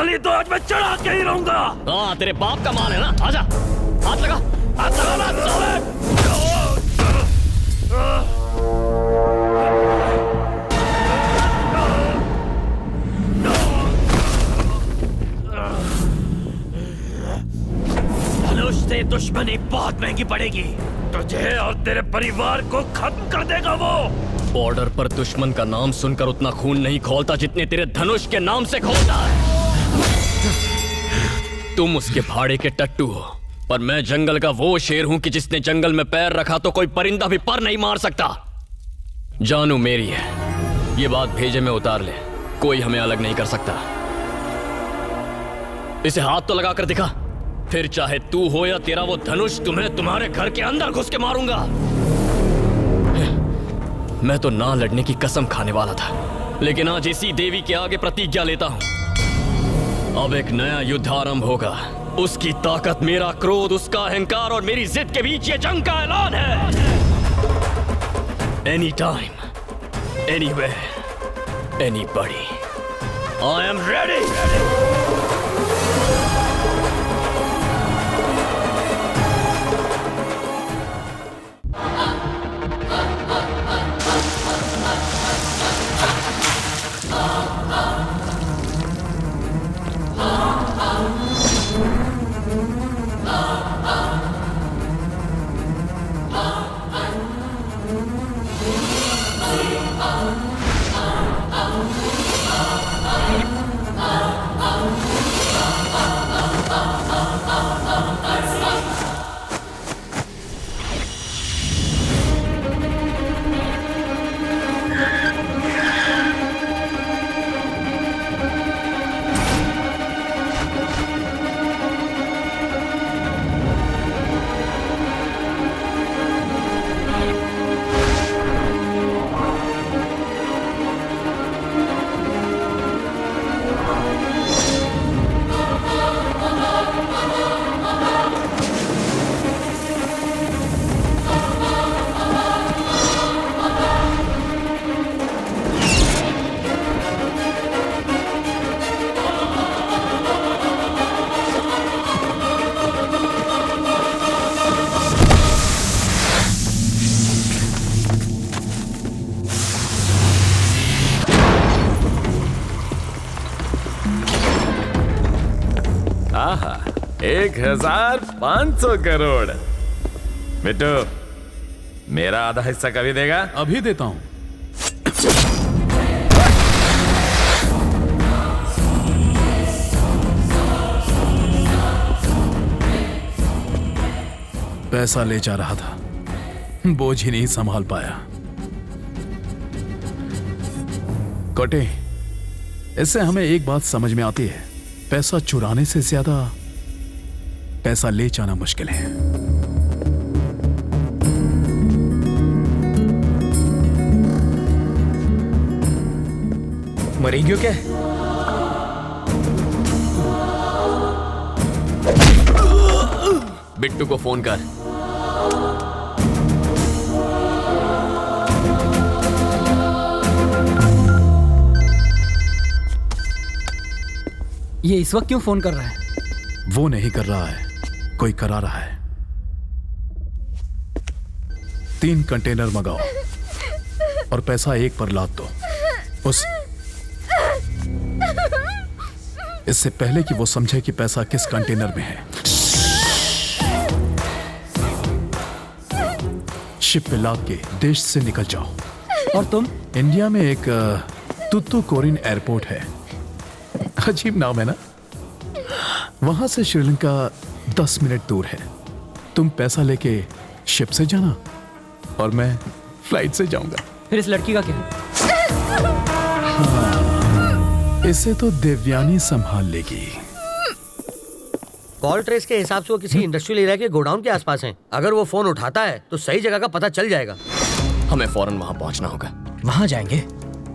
बलि तो आज मैं चढ़ा के ही रहूंगा। हाँ, तेरे बाप का माल है ना, आजा, हाथ लगा ना साले। धनुष से दुश्मनी बहुत महंगी पड़ेगी, तुझे और तेरे परिवार को खत्म कर देगा वो। बॉर्डर पर दुश्मन का नाम सुनकर उतना खून नहीं खौलता जितने तेरे धनुष के नाम से खौलता है। तुम उसके भाड़े के टट्टू हो, पर मैं जंगल का वो शेर हूं कि जिसने जंगल में पैर रखा तो कोई परिंदा भी पर नहीं मार सकता। जानू मेरी है, ये बात भेजे में उतार ले, कोई हमें अलग नहीं कर सकता। इसे हाथ तो लगा कर दिखा, फिर चाहे तू हो या तेरा वो धनुष, तुम्हें तुम्हारे घर के अंदर घुस के मारूंगा। मैं तो ना लड़ने की कसम खाने वाला था, लेकिन आज इसी देवी के आगे प्रतिज्ञा लेता हूं। अब एक नया युद्ध आरंभ होगा। उसकी ताकत, मेरा क्रोध, उसका अहंकार और मेरी जिद के बीच ये जंग का ऐलान है। Any time, anywhere, anybody, I am ready. आहा, 1500 करोड़। बिट्टू, मेरा आधा हिस्सा कभी देगा? अभी देता हूं। पैसा ले जा रहा था, बोझ ही नहीं संभाल पाया। कटे, इससे हमें एक बात समझ में आती है, पैसा चुराने से ज्यादा पैसा ले जाना मुश्किल है। मरेंगे क्या? बिट्टू को फोन कर। ये इस वक्त क्यों फोन कर रहा है? वो नहीं कर रहा है, कोई करा रहा है। 3 कंटेनर मंगाओ और पैसा एक पर लाद दो। इससे पहले कि वो समझे कि पैसा किस कंटेनर में है, शिप पे लाद के देश से निकल जाओ। और तुम? इंडिया में एक तुतुकोरिन एयरपोर्ट है, अजीब नाम है ना। वहां से श्रीलंका 10 मिनट दूर है। तुम पैसा लेके शिप से जाना और मैं फ्लाइट से जाऊंगा। फिर इस लड़की का क्या? हाँ, इसे तो देवयानी संभाल लेगी। कॉल ट्रेस के हिसाब से वो किसी इंडस्ट्रियल एरिया के गोडाउन के आसपास हैं। अगर वो फोन उठाता है तो सही जगह का पता चल जाएगा। हमें फौरन वहां पहुंचना होगा। वहां जाएंगे?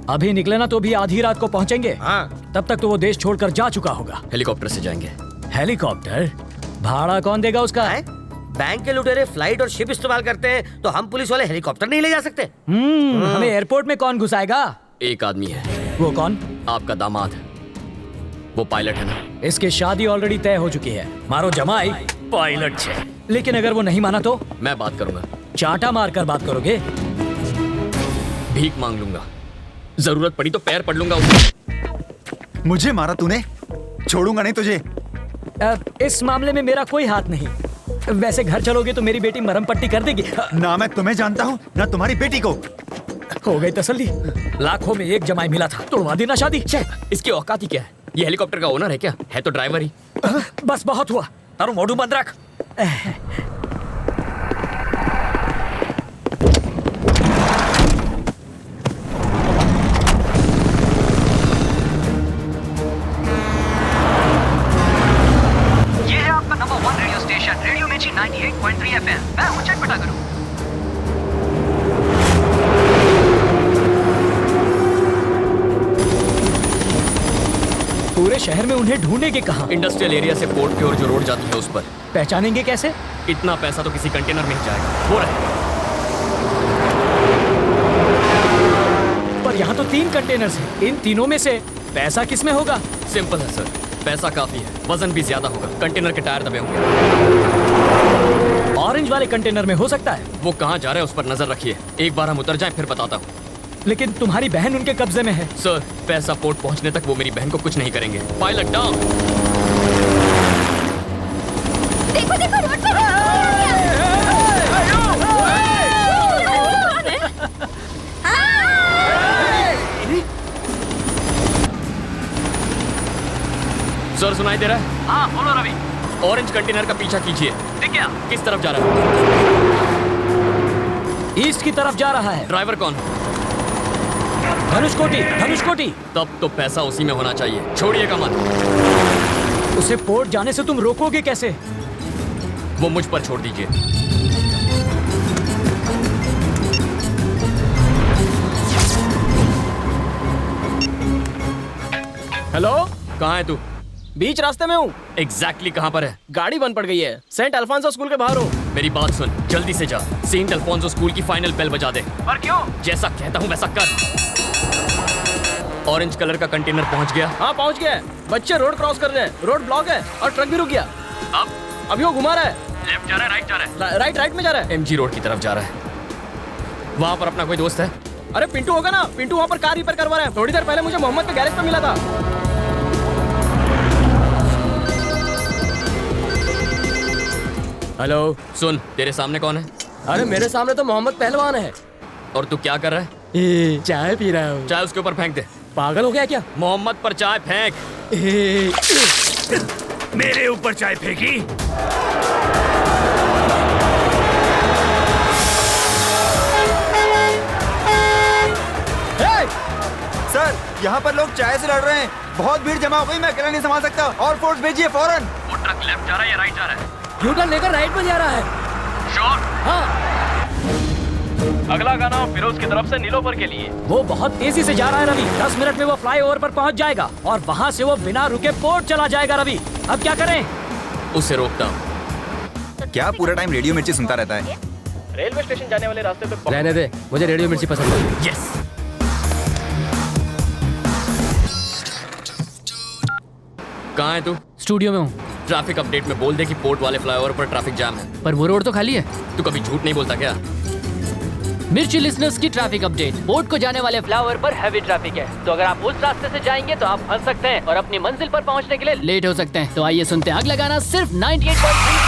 अभी निकले ना तो भी आधी रात को पहुंचेंगे। हाँ। तब तक तो वो देश छोड़कर जा चुका होगा। हेलीकॉप्टर से जाएंगे। हेलीकॉप्टर? भाड़ा कौन देगा उसका? बैंक के लुटेरे फ्लाइट और शिप इस्तेमाल करते हैं, तो हम पुलिस वाले हेलीकॉप्टर नहीं ले जा सकते? हमें एयरपोर्ट में कौन घुसाएगा? एक आदमी है। वो कौन? आपका दामाद। वो पायलट है ना? इसकी शादी ऑलरेडी तय हो चुकी है। मारो जमाई पायलट छे। लेकिन अगर वो नहीं माना तो? मैं बात करूंगा। चांटा मारकर बात करोगे? भीख मांग लूंगा, जरूरत पड़ी तो पैर पड़ लूंगा। मुझे मारा तूने, छोड़ूंगा नहीं तुझे। इस मामले में मेरा कोई हाथ नहीं। वैसे घर चलोगे तो मेरी बेटी मरहम पट्टी कर देगी। ना मैं तुम्हें जानता हूँ ना तुम्हारी बेटी को। हो गई तसल्ली। लाखों में एक जमाई मिला था, तोड़वा देना शादी। इसकी औकात ही क्या है? ये हेलीकॉप्टर का ओनर है क्या? है तो ड्राइवर ही। बस बहुत हुआ, तारो मोडू बंद रख। ये है आपका नंबर 1 रेडियो स्टेशन, रेडियो मिर्ची 98.3 FM। मैं हूं चटपटा करूं। पूरे शहर में उन्हें ढूंढेंगे कहाँ? इंडस्ट्रियल एरिया से पोर्ट की ओर जो रोड जाती है उस पर। पहचानेंगे कैसे? इतना पैसा तो किसी कंटेनर में ही जाएगा। वो रहे। पर यहाँ तो 3 कंटेनर्स हैं। इन तीनों में से पैसा किस में होगा? सिंपल है सर, पैसा काफी है, वजन भी ज्यादा होगा। कंटेनर के टायर दबे होंगे। ऑरेंज वाले कंटेनर में हो सकता है। वो कहाँ जा रहा है उस पर नजर रखिए। एक बार हम उतर जाएं फिर बताता हूँ। लेकिन तुम्हारी बहन उनके कब्जे में है। सर, पैसा पोर्ट पहुँचने तक वो मेरी बहन को कुछ नहीं करेंगे। Pilot down. देखो देखो रोड पर सर, सुनाई दे रहा है? हाँ बोलो रवि। ऑरेंज कंटेनर का पीछा कीजिए। ठीक है। किस तरफ जा रहा है? ईस्ट की तरफ जा रहा है। ड्राइवर कौन? धनुषकोटी। धनुषकोटी। तब तो पैसा उसी में होना चाहिए। छोड़िएगा मत। उसे पोर्ट जाने से तुम रोकोगे कैसे? वो मुझ पर छोड़ दीजिए। हेलो, कहाँ है तू? बीच रास्ते में हूँ। एग्जैक्टली कहाँ पर है? गाड़ी बंद पड़ गई है। सेंट अल्फांसो स्कूल के बाहर हूँ। मेरी बात सुन, जल्दी से जा। सेंट अल्फोंसो स्कूल की फाइनल बेल बजा दे। पर क्यों? जैसा कहता हूँ वैसा कर। ऑरेंज कलर का कंटेनर पहुँच गया? हाँ पहुँच गया। बच्चे रोड क्रॉस कर रहे हैं, रोड ब्लॉक है और ट्रक भी रुक गया। अब अभी वो घुमा रहा है। लेफ्ट जा रहा है, राइट जा रहा है? राइट में जा रहा है। एमजी रोड की तरफ जा रहा है। वहाँ पर अपना कोई दोस्त है? अरे पिंटू होगा ना, पिंटू वहाँ पर कार रिपेयर करवा रहा है। थोड़ी देर पहले मुझे मोहम्मद के गैरेज पे मिला था। हेलो, सुन, तेरे सामने कौन है? अरे मेरे सामने तो मोहम्मद पहलवान है। और तू क्या कर रहा है? चाय पी रहा हूँ। चाय उसके ऊपर फेंक दे। पागल हो गया क्या? मोहम्मद पर चाय फेंक। मेरे ऊपर चाय फेंकी? सर, यहाँ पर लोग चाय से लड़ रहे हैं। बहुत भीड़ जमा हो गई, मैं अकेला नहीं संभाल सकता। और फोर्स भेजिए फौरन। वो ट्रक लेफ्ट जा रहा है या राइट जा रहा है? यूटर्न लेकर राइट में जा रहा है। श्योर? हाँ। अगला गाना फिरोज की तरफ से नीलोफर के लिए। वो बहुत तेजी से जा रहा है रवि। 10 मिनट में वो फ्लाईओवर पर पहुंच जाएगा और वहां से वो बिना रुके पोर्ट चला जाएगा। रवि, अब क्या करें? उसे रोकता हूँ। क्या पूरा टाइम रेडियो मिर्ची सुनता रहता है? रेलवे स्टेशन जाने वाले रास्ते पे रहने दे, मुझे रेडियो मिर्ची पसंद है। यस। कहाँ है तू? स्टूडियो में हूँ। ट्रैफिक अपडेट में बोल दे कि पोर्ट वाले फ्लाईओवर पर ट्रैफिक जाम है। पर वो रोड तो खाली है। तू कभी झूठ नहीं बोलता क्या? मिर्ची लिसनर्स की ट्रैफिक अपडेट। पोर्ट को जाने वाले फ्लाईओवर पर हैवी ट्रैफिक है, तो अगर आप उस रास्ते से जाएंगे तो आप फंस सकते हैं और अपनी मंजिल पर पहुंचने के लिए लेट हो सकते हैं। तो आइए सुनते हैं अगला गाना सिर्फ 98.3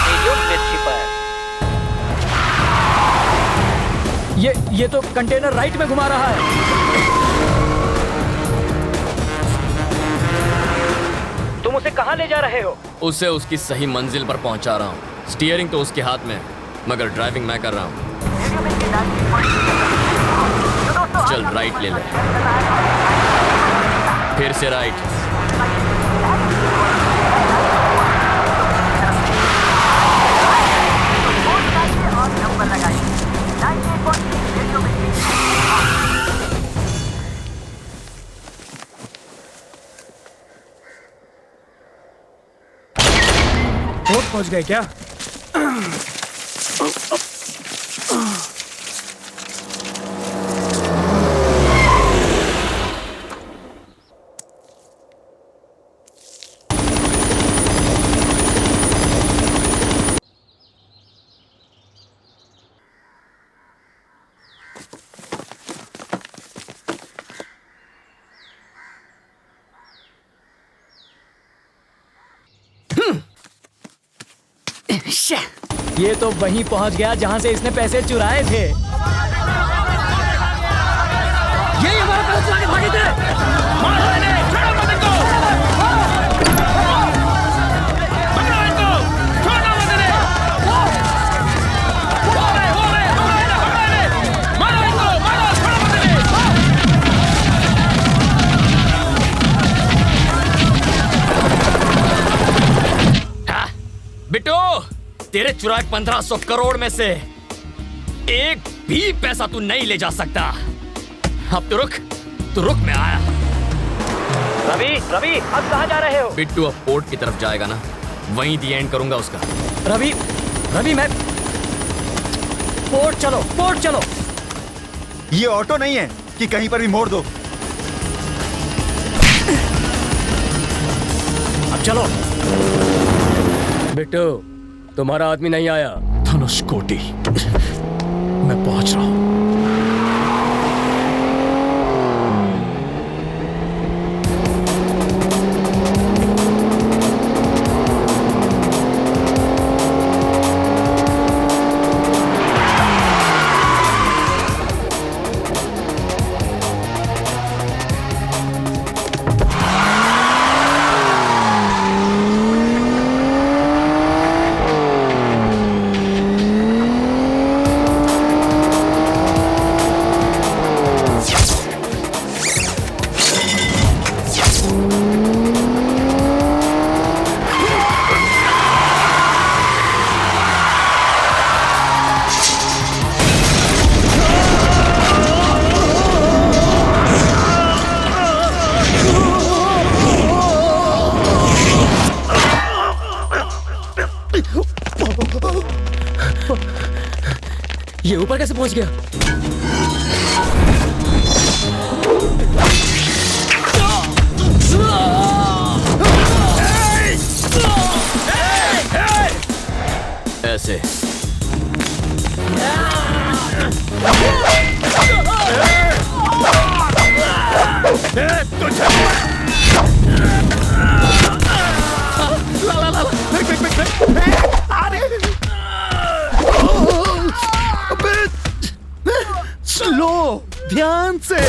रेडियो मिर्ची पर। ये तो कंटेनर राइट में घुमा रहा है। तुम उसे कहाँ ले जा रहे हो? उसे उसकी सही मंजिल पर पहुंचा रहा हूँ। स्टीयरिंग तो उसके हाथ में है, मगर ड्राइविंग मैं कर रहा हूँ। चल राइट ले ले, फिर से राइट। पोर्ट पहुंच गए क्या? ये तो वहीं पहुंच गया जहां से इसने पैसे चुराए थे। यही हमारा पैसा चुरा के भागे थे। मारो इन्हें, छोड़ो मत इनको। पकड़ो इनको, छोड़ो मत इन्हें। हो गए, पकड़ो इन्हें, मारो इनको, मारो, छोड़ो मत इन्हें। बिट्टू, तेरे चुराए 1500 करोड़ में से एक भी पैसा तू नहीं ले जा सकता। अब तू रुक, मैं आया। रवि, अब कहाँ जा रहे हो? बिट्टू अब पोर्ट की तरफ जाएगा ना, वहीं दी एंड करूंगा उसका। रवि, मैं पोर्ट चलो। ये ऑटो नहीं है कि कहीं पर भी मोड़ दो। अब चलो। बिट्टू, तुम्हारा आदमी नहीं आया। धनुषकोटि, मैं पहुंच रहा हूं। ये ऊपर कैसे पहुंच गया? ऐसे स्लो, ध्यान से।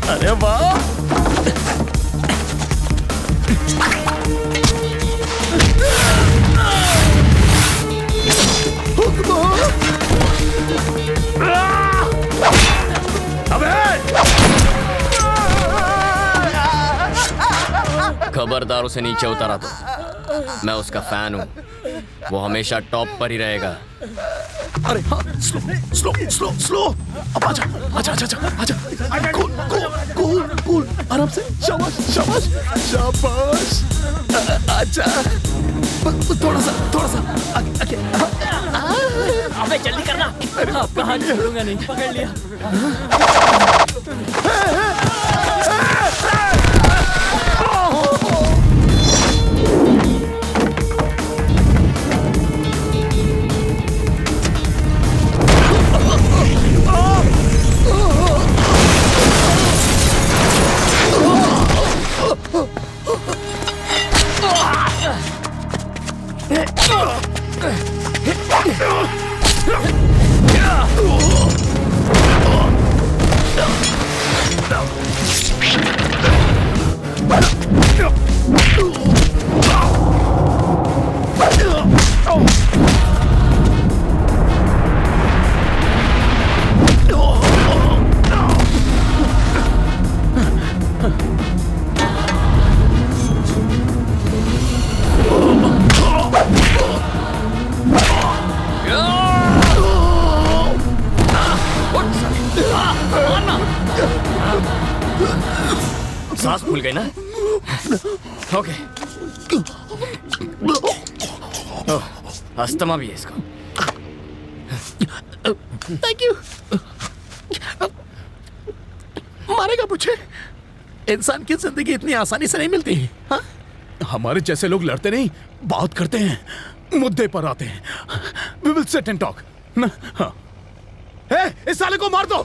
अरे वाह, खबरदार उसे नीचे उतारा तो मैं उसका फैन हूं, वो हमेशा टॉप पर ही रहेगा। अरे हाँ, स्लो। अब आजा। कूल, आराम से। शाबाश। आजा। थोड़ा सा आगे। अबे जल्दी करना। आपका हाथ छोड़ूंगा नहीं। पकड़ लिया। सांस फूल गई ना? ओके। अस्थमा भी है इसको। Thank you. मारेगा मुझे? इंसान की जिंदगी इतनी आसानी से नहीं मिलती। हाँ? हमारे जैसे लोग लड़ते नहीं, बात करते हैं, मुद्दे पर आते हैं। We will sit and talk. ना? हाँ। इस साले को मार दो।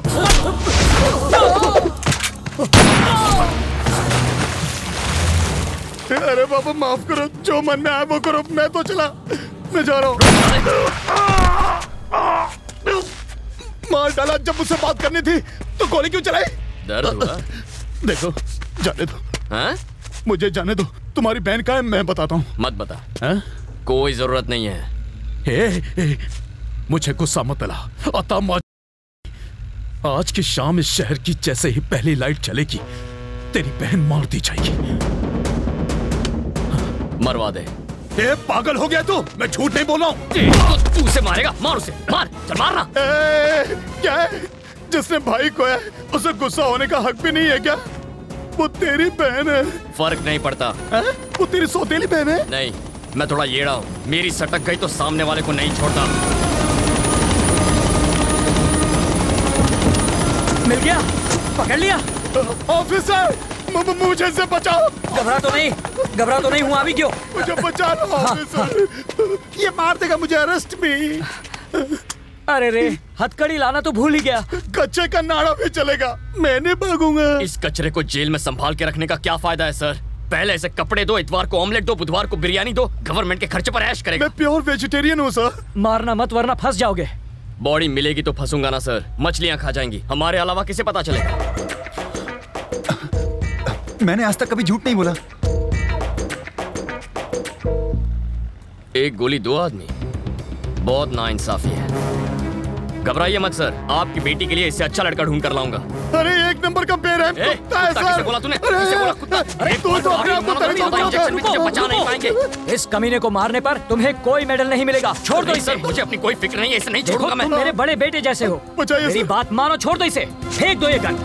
अरे बाबा माफ करो, जो मन में आया वो करो, मैं तो चला, मैं जा रहा हूँ। मार डाला, जब मुझसे बात करनी थी तो गोली क्यों चलाई? दर्द हुआ? देखो, जाने दो। हाँ? मुझे जाने दो। तुम्हारी बहन का है, मैं बताता हूँ। मत बता। हाँ? कोई जरूरत नहीं है। मुझे गुस्सा मत दिला। आज की शाम इस शहर की जैसे ही पहली लाइट चलेगी, तेरी बहन मार दी जाएगी। मरवा दे। पागल हो गया तू? मैं झूठ नहीं बोल रहा हूँ। तू उसे मारेगा? मार उसे, मार, चल मारना। क्या है? जिसने भाई को है उसे गुस्सा होने का हक भी नहीं है क्या? वो तेरी बहन है। फर्क नहीं पड़ता। वो तेरी सौतेली बहन है? नहीं, मैं थोड़ा येड़ा हूँ। मेरी सटक गई तो सामने वाले को नहीं छोड़ता। मिल गया, पकड़ लिया। ऑफिसर, मुझे से बचाओ। घबरा तो नहीं हुआ अभी क्यों? मुझे बचा लो ऑफिसर। ये मार देगा मुझे, अरेस्ट भी। अरे रे, हथकड़ी लाना तो भूल ही गया। कच्चे का नाड़ा भी चलेगा, मैं नहीं भागूंगा। इस कचरे को जेल में संभाल के रखने का क्या फायदा है सर? पहले ऐसे कपड़े दो, इतवार को ऑमलेट दो, बुधवार को बिरयानी दो, गवर्नमेंट के खर्चे पर ऐश करेगा। मैं प्योर वेजिटेरियन हूँ सर। मारना मत वरना फंस जाओगे। बॉडी मिलेगी तो फंसूंगा ना सर। मछलियाँ खा जाएंगी, हमारे अलावा किसे पता चलेगा? मैंने आज तक कभी झूठ नहीं बोला। एक गोली दो आदमी, बहुत नाइंसाफी है। घबराइए मत सर, आपकी बेटी के लिए इससे अच्छा लड़का ढूंढ कर लाऊंगा। अरे एक नंबर का पेड़ है। कुत्ता है सर। किसे बोला तूने? किसे बोला कुत्ता? अरे तू तो अपने आप को इंजेक्शन में तुझे बचा नहीं पाएंगे। इस कमीने को मारने पर तुम्हें कोई मेडल नहीं मिलेगा। छोड़ दो इसे। मुझे अपनी कोई फिक्र नहीं है, इसे नहीं छोड़ूंगा मैं। तुम मेरे बड़े बेटे जैसे हो, मेरी बात मानो, छोड़ दो इसे। फेंक दो ये गन।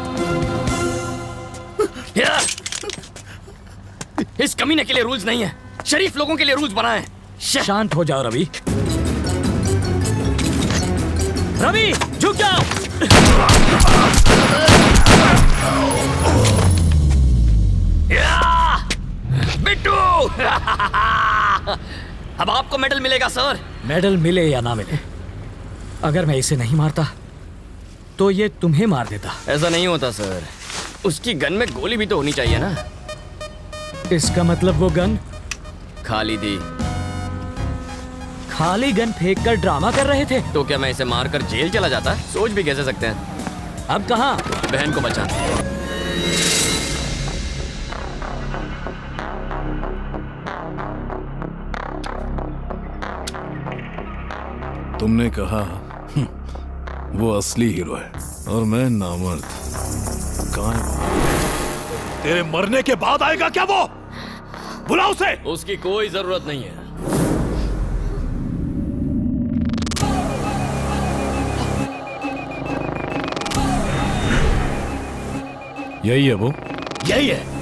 इस कमीने के लिए रूल्स नहीं है, शरीफ लोगों के लिए रूल्स बनाए हैं। शांत हो जाओ रवि। रवि, झुक जाओ। बिट्टू। अब आपको मेडल मिलेगा सर। मेडल मिले या ना मिले, अगर मैं इसे नहीं मारता तो ये तुम्हें मार देता। ऐसा नहीं होता सर, उसकी गन में गोली भी तो होनी चाहिए ना। इसका मतलब वो गन खाली थी। खाली गन फेंक कर ड्रामा कर रहे थे? तो क्या मैं इसे मारकर जेल चला जाता? सोच भी कैसे सकते हैं। अब कहाँ? बहन को बचाना। तुमने कहा वो असली हीरो है और मैं नामर्द। कहाँ है? तेरे मरने के बाद आएगा क्या वो? बुलाओ उसे। उसकी कोई जरूरत नहीं है। यही है वो? यही है।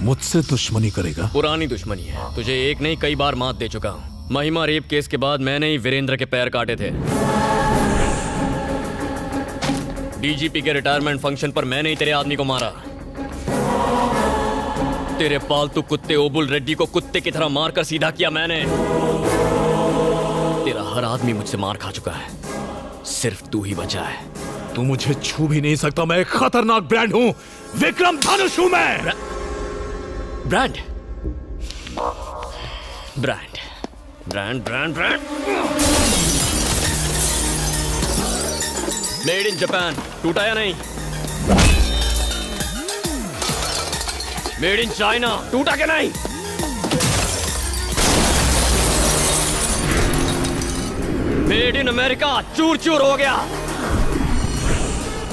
मुझसे दुश्मनी करेगा? पुरानी दुश्मनी है, तुझे एक नहीं कई बार मात दे चुका हूं। महिमा रेप केस के बाद मैंने ही वीरेंद्र के पैर काटे थे। डीजीपी के रिटायरमेंट फंक्शन पर मैंने ही तेरे आदमी को मारा। तेरे पालतू कुत्ते ओबुल रेड्डी को कुत्ते की तरह मारकर सीधा किया मैंने। तेरा हर आदमी मुझसे मार खा चुका है, सिर्फ तू ही बचा है। तू मुझे छू भी नहीं सकता। मैं एक खतरनाक ब्रांड हूं, विक्रम धनुष हूं मैं। Brand brand brand brand brand made in Japan, टूटा या नहीं? मेड इन चाइना, टूटा क्या नहीं? मेड इन अमेरिका, चूर चूर हो गया।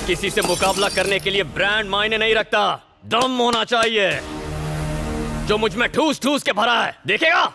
किसी से मुकाबला करने के लिए ब्रांड मायने नहीं रखता, दम होना चाहिए। जो मुझ में ठूस ठूस के भरा है, देखेगा?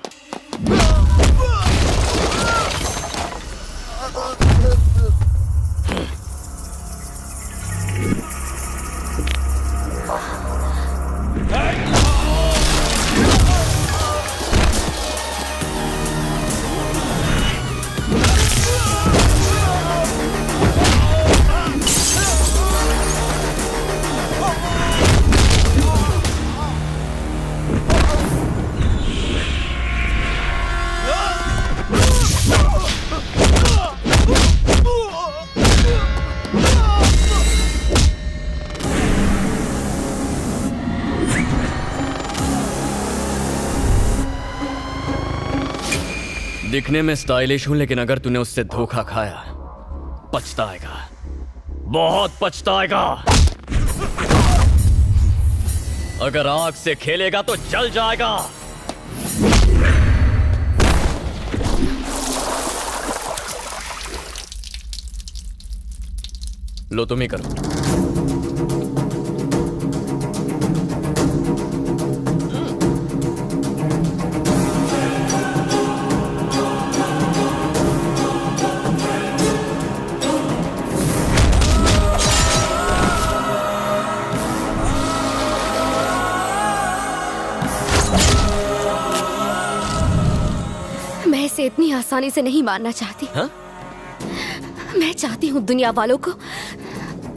दिखने में स्टाइलिश हूं, लेकिन अगर तूने उससे धोखा खाया, पछताएगा, बहुत पछताएगा। अगर आग से खेलेगा तो जल जाएगा। लो तुम ही करो। इसे इतनी आसानी से नहीं मारना चाहती। हा? मैं चाहती हूँ दुनिया वालों को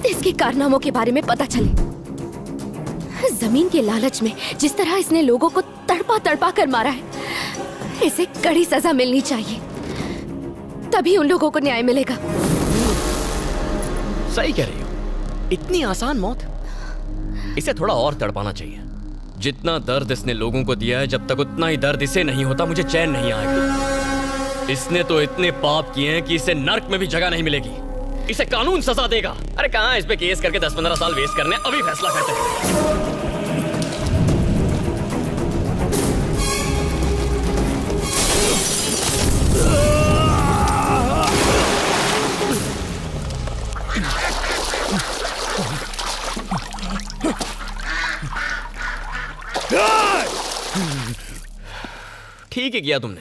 इसके कारनामों के बारे में पता चले। जमीन के लालच में जिस तरह इसने लोगों को तड़पा तड़पा कर मारा है, इसे कड़ी सजा मिलनी चाहिए, तभी उन लोगों को न्याय मिलेगा। सही कह रही हो। इतनी आसान मौत? इसे थोड़ा और तड़पाना चाहिए। जितना दर्द इसने लोगों को दिया है, जब तक उतना ही दर्द इसे नहीं होता, मुझे चैन नहीं आएगा। इसने तो इतने पाप किए हैं कि इसे नर्क में भी जगह नहीं मिलेगी। इसे कानून सजा देगा। अरे कहां इस पे केस करके 10-15 साल वेस्ट करने, अभी फैसला करते हैं। ठीक ही किया तुमने।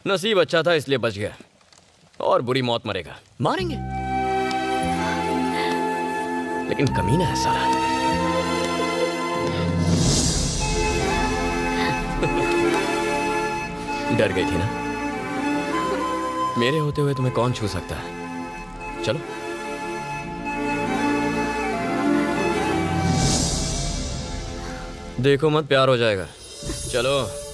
नसीब अच्छा था इसलिए बच गया, और बुरी मौत मरेगा। मारेंगे, लेकिन कमीना है साला। डर गई थी ना? मेरे होते हुए तुम्हें कौन छू सकता है? चलो। देखो मत, प्यार हो जाएगा। चलो।